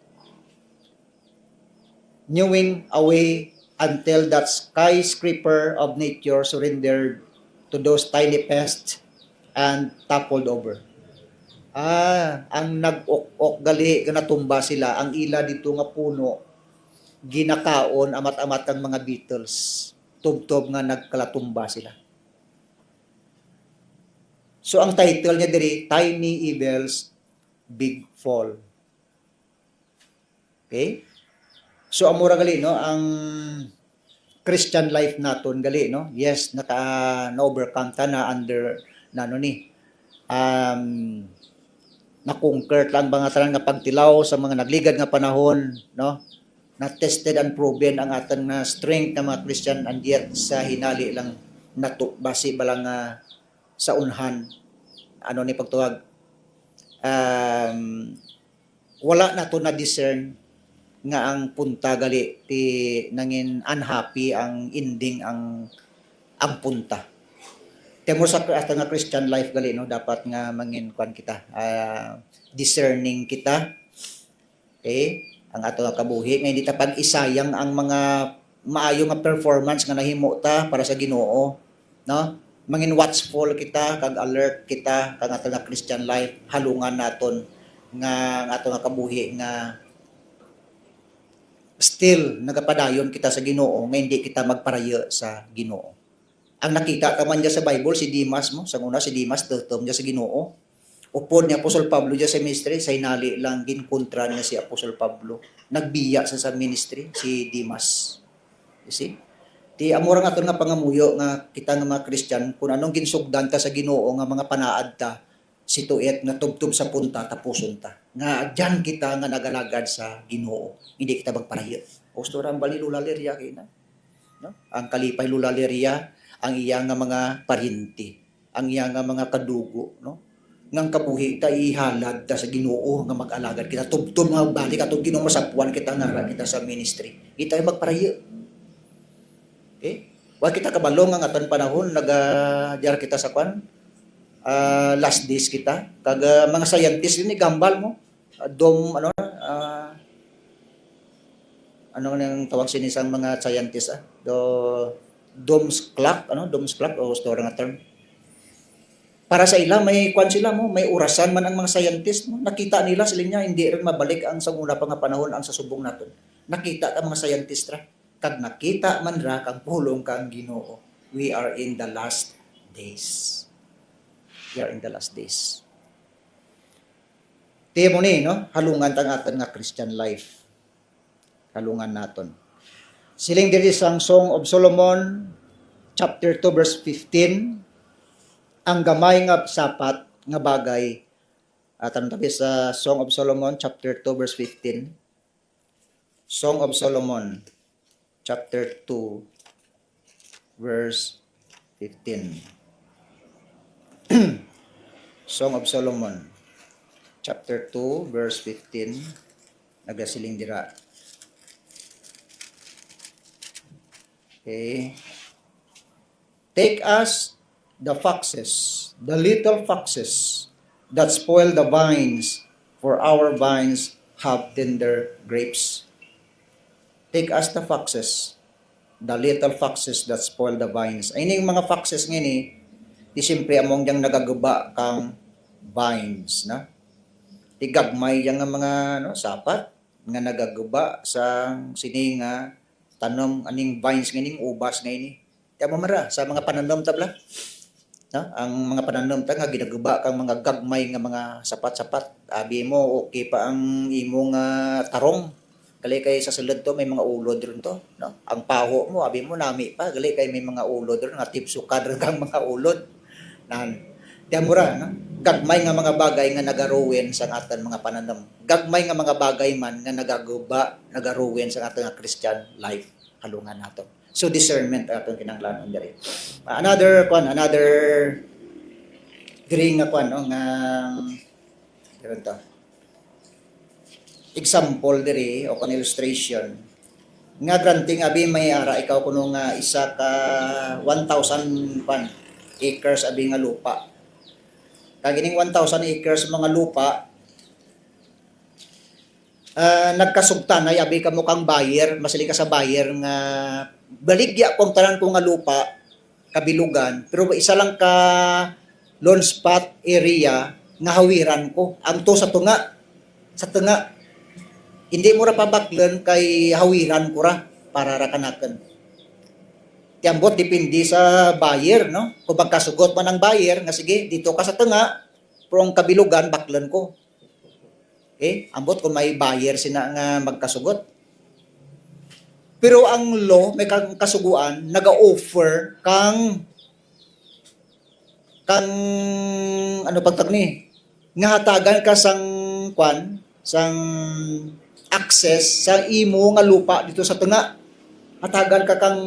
newing away until that skyscraper of nature surrendered to those tiny pests and toppled over. Ang nag-ok-ok gali, nga natumba sila, ang ila dito nga puno, ginakaon, amat-amat ang mga beetles, tubtob nga nagkalatumba sila. So ang title niya diri, Tiny Evils, Big Fall. Okay? So amura gali, no, ang Christian life naton gali, no? Yes, na-overcome ta na under na-conquer lang mga tanan nga pagtilaw sa mga nagligad nga panahon, no? Na-tested and proven ang aton na strength ng mga Christian, and yet sa hinali lang nato basi balang sa unhan ni pagtuwag, wala nato na discern nga ang punta gali ti nangin unhappy ang ending ang punta. Temo sa ato nga Christian life gali, no, dapat nga mangin kwan kita, discerning kita, okay, ang ato nga kabuhi nga hindi ta pag-isayang ang mga maayo nga performance nga nahimo ta para sa Ginoo, no, mangin watchful kita, kag alert kita kag ato nga Christian life, halungan naton nga ato nga kabuhi nga still nagapadayon kita sa Ginoo, nga hindi kita magparayo sa Ginoo. Ang nakita ka man niya sa Bible, si Dimas mo, sa una si Dimas, tutom niya sa Ginoo. Upod ni Apostol Pablo niya sa ministry, sa hinali lang ginkontra niya si Apostol Pablo. Nagbiya sa ministry, si Dimas. You see? Di amura nga ito nga pangamuyo nga kita nga mga Christian, kung anong ginsugdan ta sa Ginoo nga mga panaad ta, situet nga tubtub sa punta, tapuson ta. Nga dyan kita nga nagalagad sa Ginoo. Hindi kita magparayo. Gusto rin bali lulalerya kina. No? Ang kalipay lulalerya, ang iya nga mga parinti, ang iya nga mga kadugo, no? Ngang kabuhi ta ihalad ta sa Ginoo nga mag-alagad kita, tubtob nga balik atong Ginoo masapuan kita nga kita sa ministry. Kita ay magparayo. Okay? Wa kita kabalo nga aton panahon naga-jar kita sa kwan. Last days kita, kag mga scientist ni gambal mo. Ano nang tawag sinisang mga scientist Doom's clock o store nga term. Para sa ila may kwan sila mo, may orasan man ang mga scientist mo. Nakita nila sila niya hindi rin mabalik ang sa una pa nga panahon ang sa subong naton. Nakita ang mga scientist ra, kag nakita man ra kag pulong kang Ginoo. We are in the last days. We are in the last days. Tiyo mo ni, no? Halungan tang aton nga Christian life. Halungan naton. Siling diri sang Song of Solomon, chapter 2, verse 15, ang gamay nga sapat nga bagay, tanong tabi sa Song of Solomon, chapter 2, verse 15, Song of Solomon, chapter 2, verse 15. Song of Solomon, chapter 2, verse 15, nagasiling dira. Okay. Take us the foxes, the little foxes that spoil the vines, for our vines have tender grapes. Take us the foxes, the little foxes that spoil the vines. Ay yung mga foxes ngayon di siyempre among diyang nagaguba kang vines, na? Di gagmay diyang nga mga sapat, nga nagaguba sa sininga, tanom, aning vines ngayon, ubas ngayon. Kaya mamara, sa mga pananom tabla, ang mga pananom ta nga ginaguba kang mga gagmay nga mga sapat-sapat. Abi mo, okay pa ang imong tarong. Gali kay sa sulod to may mga ulod ron to, no? Ang paho mo abi mo nami pa, gali kay may mga ulod ron nga tipsukad ron kang mga ulod. Nan. Tiamura, no? Gagmay nga mga bagay nga nagaruwen sa aton mga pananam. Gagmay nga mga bagay man nga nagaguba, nagaruwen sa aton nga Christian life halungan nato. So discernment aton kinahanglan diri. Another green nga nga ganito. Example diri o illustration. Nga granting abi may ara ikaw kuno nga isa ka 1,000 acres abi nga lupa. Kagining 1,000 acres mga lupa, nagkasugtan ay abi ka mo kang buyer, masali ka sa buyer nga baligya kung tanan ko nga lupa, kabilugan, pero isa lang ka loan spot area nga hawiran ko. Ang to sa tunga, hindi mo ra pabaklan kay hawiran ko ra para ra kanaken. Tiambot depende sa buyer, no? Kung magkasugot man ang buyer, nga sige, dito ka sa tanga, pero ang kabilugan, baklan ko. Okay? Ambot kung may buyer sina nga magkasugot. Pero ang law, may kasuguan, naga-offer kang ano pagtag ni, nga hatagan ka sang access sa imo nga lupa dito sa tanga. Hatagan ka kang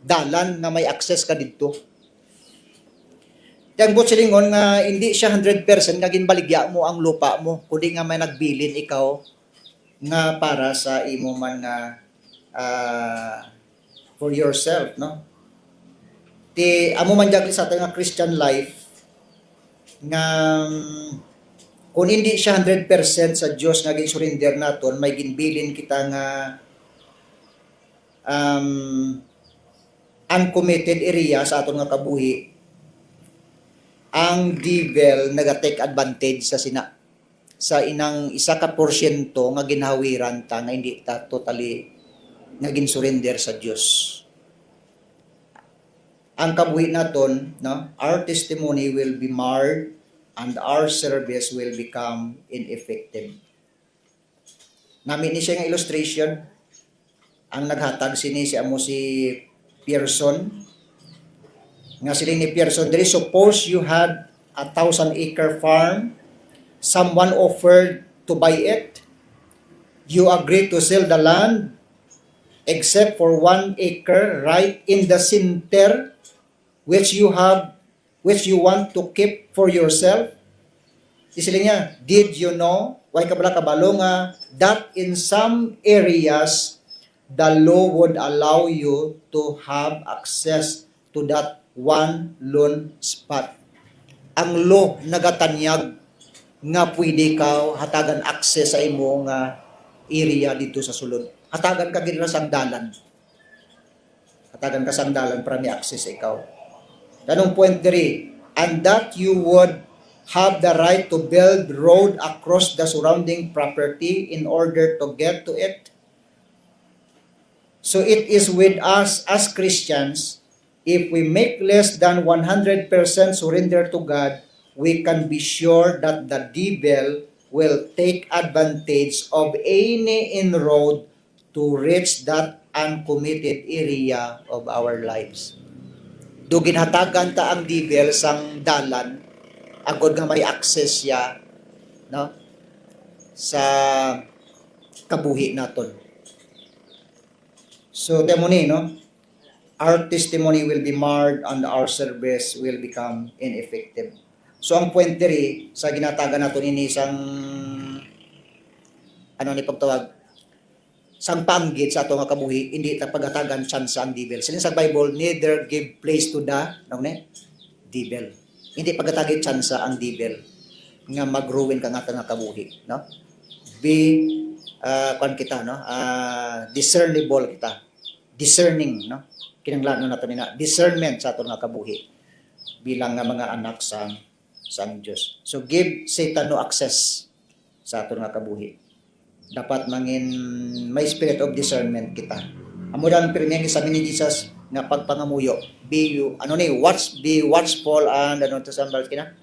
dalan na may access ka dito. Yang bot silingon nga hindi siya 100% nga ginbaligya mo ang lupa mo, kundi nga may nagbilin ikaw nga para sa imo man nga for yourself, no? Ti amo man jagli sa ating nga Christian life nga kung hindi siya 100% sa Dios nga gin-surrender naton, may ginbilin kita nga uncommitted area sa aton nga kabuhi, ang devil naga-take advantage sa inang 1% nga ginhawiran ta nga hindi ta totally nga gin-surrender sa Dios. Ang kabuhi naton, no, our testimony will be marred and our service will become ineffective. Namin ni siya nga illustration, ang naghatag si amo si Pearson. Nga sila ni Pearson, there is suppose you had 1,000-acre farm, someone offered to buy it, you agreed to sell the land, except for 1 acre right in the center, which you want to keep for yourself. Sila niya, did you know, why kabalo nga, that in some areas, the law would allow you to have access to that one loan spot. Ang law nagatanyag nga pwede ka hatagan access sa imo nga area dito sa sulod. Hatagan ka gid sang dalan. Hatagan ka sang dalan para ni access ikaw. Tanong point diri, and that you would have the right to build road across the surrounding property in order to get to it. So it is with us as Christians, if we make less than 100% surrender to God, we can be sure that the devil will take advantage of any inroad to reach that uncommitted area of our lives. Do ginhatagan ta ang devil sang dalan, agod nga may access siya, no, sa kabuhi naton. So, temoni, no? Our testimony will be marred and our service will become ineffective. So, ang point diri sa ginatagan nato ini isang ano ni pagtawag sang panggid sa ato nga kabuhi, hindi ta pagatagan chance ang devil. Sila sa Bible, neither give place to the devil. Hindi pagatagit chance ang devil nga mag-ruin ka nga nga kabuhi, no? Be kita, no? Discernible kita. Discerning, no? Kinanglanon nato nina discernment sa ato nga kabuhi bilang nga mga anak sang Dios. So give Satan no access sa ato nga kabuhi. Dapat mangin may spirit of discernment kita. Amo lang pirmeng sabi ni Jesus nga pagpangamuyo, be watchful and to sambal kina.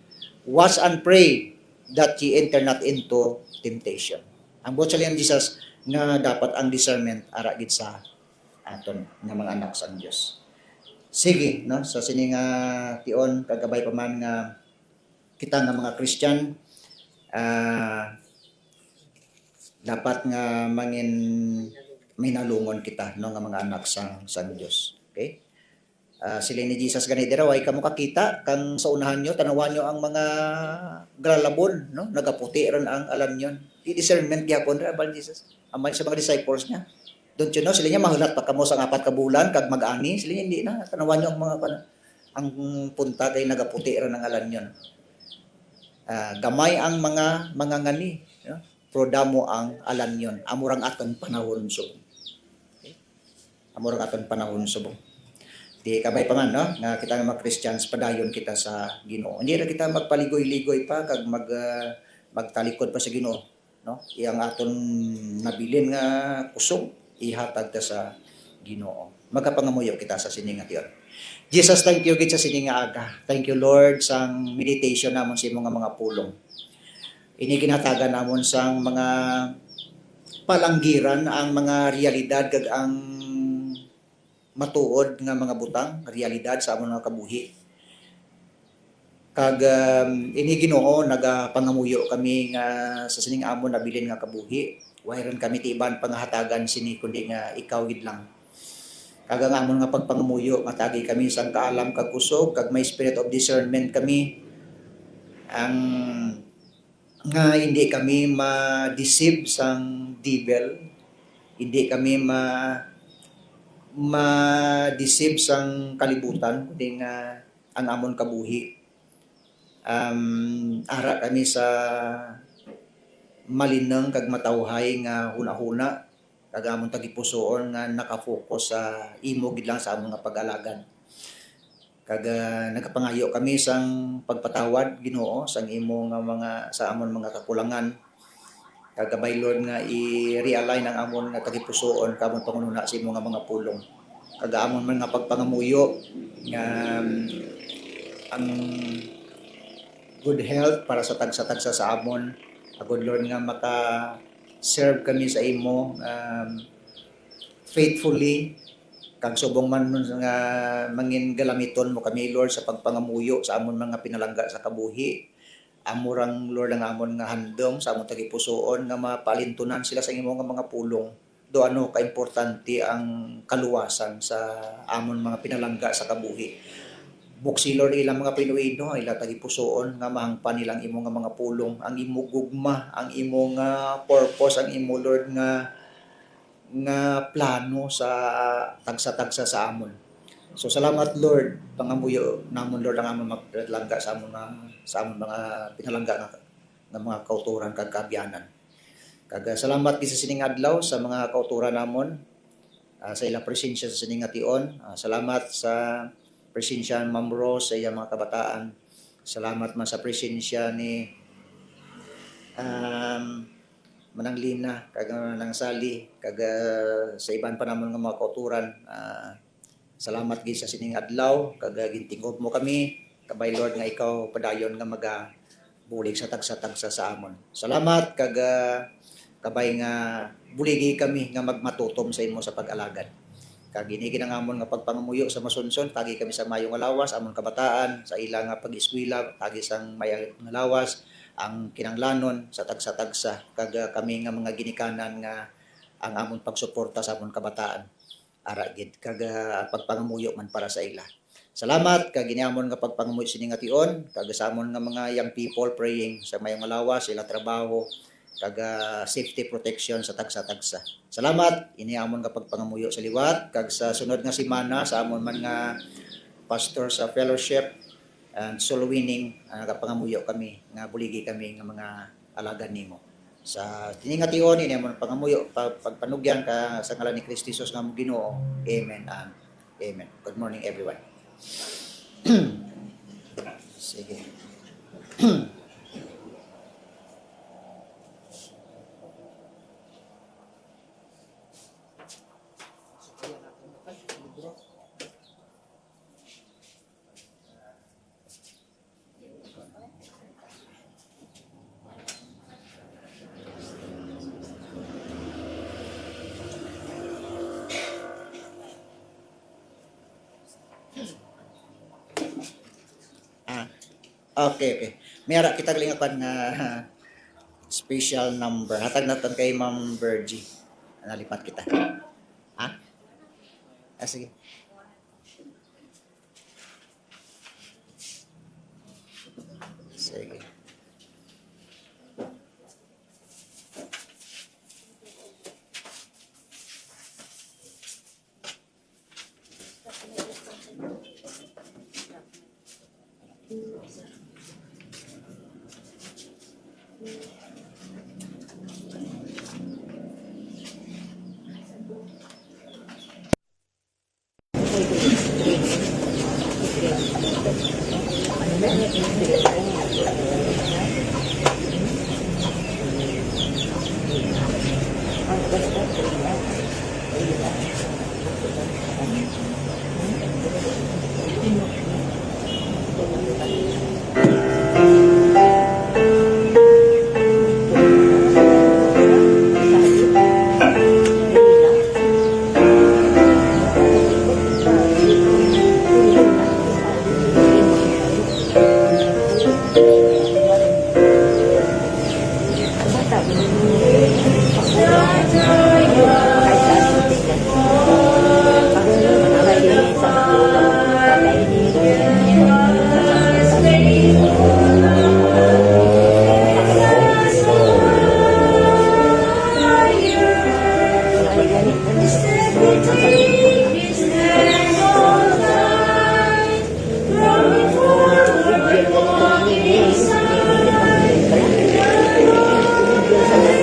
Watch and pray that ye enter not into temptation. Ang bot sa liyan Jesus nga dapat ang discernment ara gid sa aton nga mga anak sa Dios. Sige, no, sa sini nga tion kagabay pa man nga kita nga mga Christian dapat nga mangin may nalungon kita no nga mga anak sa Dios. Okay? Sila ni Jesus ganit dira way kamo kakita kang sa unahan nyo tanawan nyo ang mga gralabon no nagaputi ran ang alam nyon. Di discernment gyapon ra bal Jesus. Amay sa mga disciples niya. Don't you know sila niya mahulat pa kamo sa 4 ka bulan kag mag-ani sila hindi na tanawan nyo ang mga ang punta kay nagaputi ran ang alam nyon. Gamay ang mga ngani no? Pero damo ang alam nyon amurang aton panahon subong. Okay? Amurang aton panahon subong. Di kabay pa man no nga kita nga mga Christians padayon kita sa Ginoo. Hindi ra kita magpaligoy-ligoy pa kag magtalikod pa sa Ginoo no. Iyang aton nabilin nga kusog ihatag ta sa Ginoo. Magapangamuyo kita sa sining nga tiyon. Jesus, thank you gid sa sining nga aga. Thank you Lord sang meditation namon sa imong mga pulong. Ini ginatagan namon sang mga palanggiran ang mga realidad kag ang matuod nga mga butang, realidad sa amon nga kabuhi. Kag ini Ginoo nagapangamuyo kami nga sa sining amon nabilin nga kabuhi. Wayran kami tiban pangahatagan sini kundi nga ikaw gid lang. Kag ang amon nga pagpangamuyo nga tagi kami sang kaalam kag kusog kag may spirit of discernment kami. Ang nga hindi kami ma-deceive sang devil, hindi kami ma-deceive sang kalibutan kundi nga ang amon kabuhi ara kami sa malinang kag matawhay nga hunahuna kag amon tagipusoon nga nakafocus sa imo gid lang sa amon nga pag-alagad kag nagapangayo kami sang pagpatawad Ginoo sang imo nga mga sa amon mga kakulangan kagabay Lord nga i-realign ang amon nga tagipusoon kamon pangununa sa imo nga mga pulong kag amon man nga pagpangamuyo nga ang good health para sa tagsa-tagsa sa amon agud Lord nga maka-serve kami sa imo faithfully kag subong man nga mangin galamiton mo kami Lord sa pagpangamuyo sa amon mga pinalangga sa kabuhi. Amurang Lord ang amon nga handom sa amon tagipusoon nga mapalintunan sila sa imong mga pulong. Do ano kaimportante ang kaluwasan sa amon mga pinalangga sa kabuhi. Buksi Lord ilang mga Pinoyino ila tagipusoon nga mahangpan nilang imong nga mga pulong, ang imo gugma, ang imo nga purpose, ang imo Lord nga plano sa tagsa-tagsa sa amon. So salamat Lord, pangamuyo namon Lord ang amon maglalangga sa amon mga pinalangga nga mga kauturan kag kaabyanan. Kag salamat gid sa sining adlaw sa mga kauturan namon sa ila presensya sa sining ation. Salamat sa presensya ni Ma'am Rose sa iyang mga kabataan. Salamat man sa presensya ni Manang Lina kag nang Sali kag sa iban pa namon nga mga kauturan. Salamat gid sa sining adlaw kag gintingob mo kami kabay Lord nga ikaw padayon nga magabulig sa tagsa-tagsa sa amon. Salamat kag kabay nga buligi kami nga magmatutom sa imo sa pag-alagad. Kag ini ginangamon nga pagpangamuyo sa masunson tagi kami sa mayong lawas amon kabataan sa ila nga pag-eskwela tagi sang mayang nga lawas ang kinanglanon sa tagsa-tagsa kag kami nga mga ginikanan nga ang amon pagsuporta sa amon kabataan ara gid kag pagpangamuyo man para sa ila. Salamat kag giniamon nga pagpangamuyo sini nga tion kag sa amon nga mga young people praying sa mayong lawas sila trabaho kag safety protection sa tagsa-tagsa. Salamat ini amon nga pagpangamuyo sa liwat kag sa sunod nga semana sa amon man nga pastor sa fellowship and soul winning nagapangamuyo kami nga buligi kami nga mga alagad nimo. Sa tiningation ini amon pangamuyo pagpanugyan ka sa ngalan ni Kristo Jesus nga among Ginoo. Amen and amen. Good morning everyone. Sige. Okay. Mayara kita galingapan nga special number. Hatag naton kay Ma'am Virgie. Nalipat kita. Ha? Sige. Sige. Sa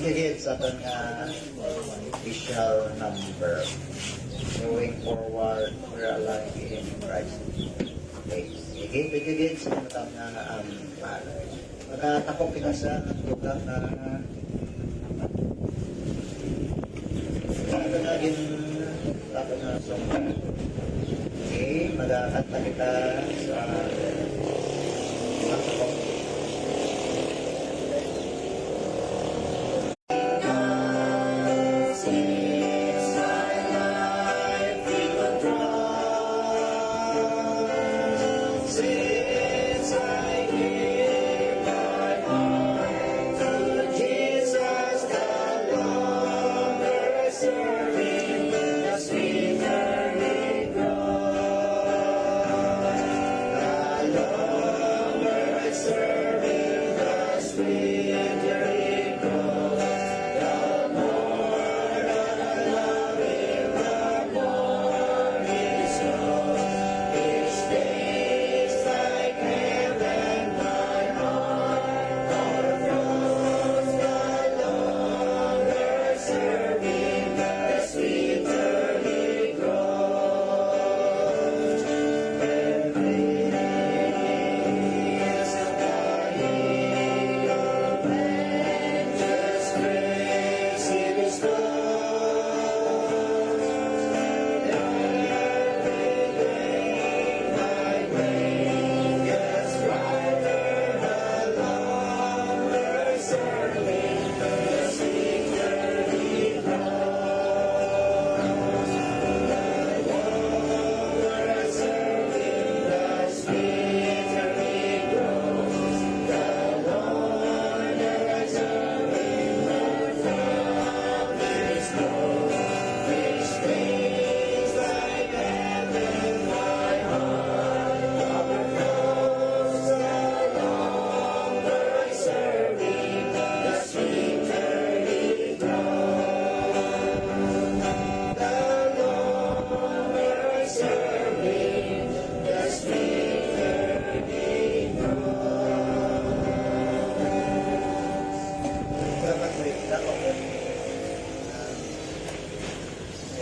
Sige, sa itong official number. Going forward, we're alive in Christ. Okay. Sige, bigyan sa mga tao nga mahal. Magkatapok kita sa lugar na naging tapos na song. Okay, magkakanta kita sa matapok.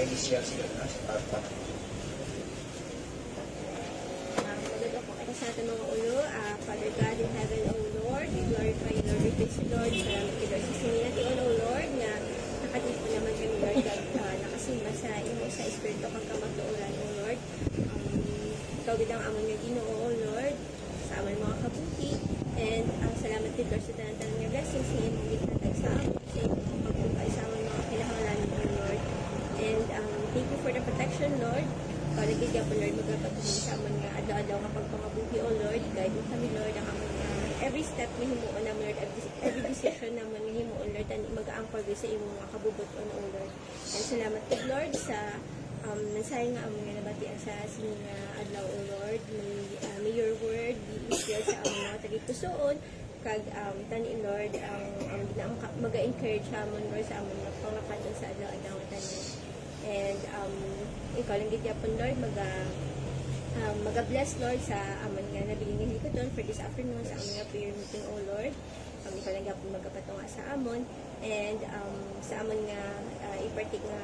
Initial sila na sa pagpapalagay. Magod ako kaya sa ating mga ulo. Father God in heaven, O Lord, we glorify you, Lord, we praise you, Lord. Salamat kay Lord sa singin natin, O Lord, na nakatipo naman kami, Lord, nakasimba sa imo sa Espiritu kang kamatuuran, O Lord. Ikaw bidang amon nga Ginoo, O Lord, sa amon mga kabuhi. And salamat kay Lord sa tanan-tanan nga blessings sa imong gitnatag sa amon, sa imong pagpupay sa amon mga kinahanglanon, O Lord. And thank you for the protection, Lord. Kalagay po, Lord, magpapatuloy sa amon nga adlaw-adlaw nga pagpangabuhi, O Lord. Guide mo kami, Lord, ang amon nga every step nga himuon naman, Lord, every decision naman nga himuon, Lord, and mag-aangkor sa imong mga kabubuton, O Lord. And salamat po, Lord, sa mensahe nga amon nga nabatian sa sining nga adlaw, O Lord. May your word be instilled sa amon mga tagitusoon kag tani, Lord, ang mag-encourage sa amon, Lord, sa amon nga pangakaton sa adlaw-adlaw nga tanan. And ikaw lang gitiyapon, Lord, mag-bless, Lord, sa amon nga nabiling nga hikuton for this afternoon sa amon nga prayer meeting, O Lord. Ikaw lang gapon magapatunga sa amon, and sa amon nga i-partake nga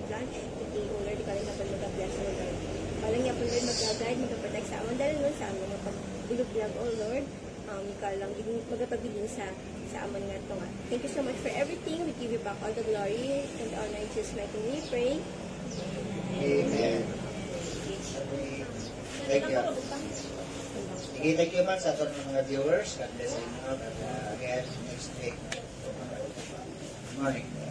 lunch today, O Lord. Ikaw lang gapon mag-bless, O Lord. Ikaw lang gapon, Lord, mag-guide, mag-protect sa amon dahil nun sa amon nga pagbulog-vlog, O Lord. Ikaw lang magpabilin sa amon nga ito nga. Thank you so much for everything. We give you back all the glory and honor in Jesus' mighty name we pray. Amen. Thank you. Sige, thank you man sa ating mga viewers. God bless you. And again, next week. Good morning.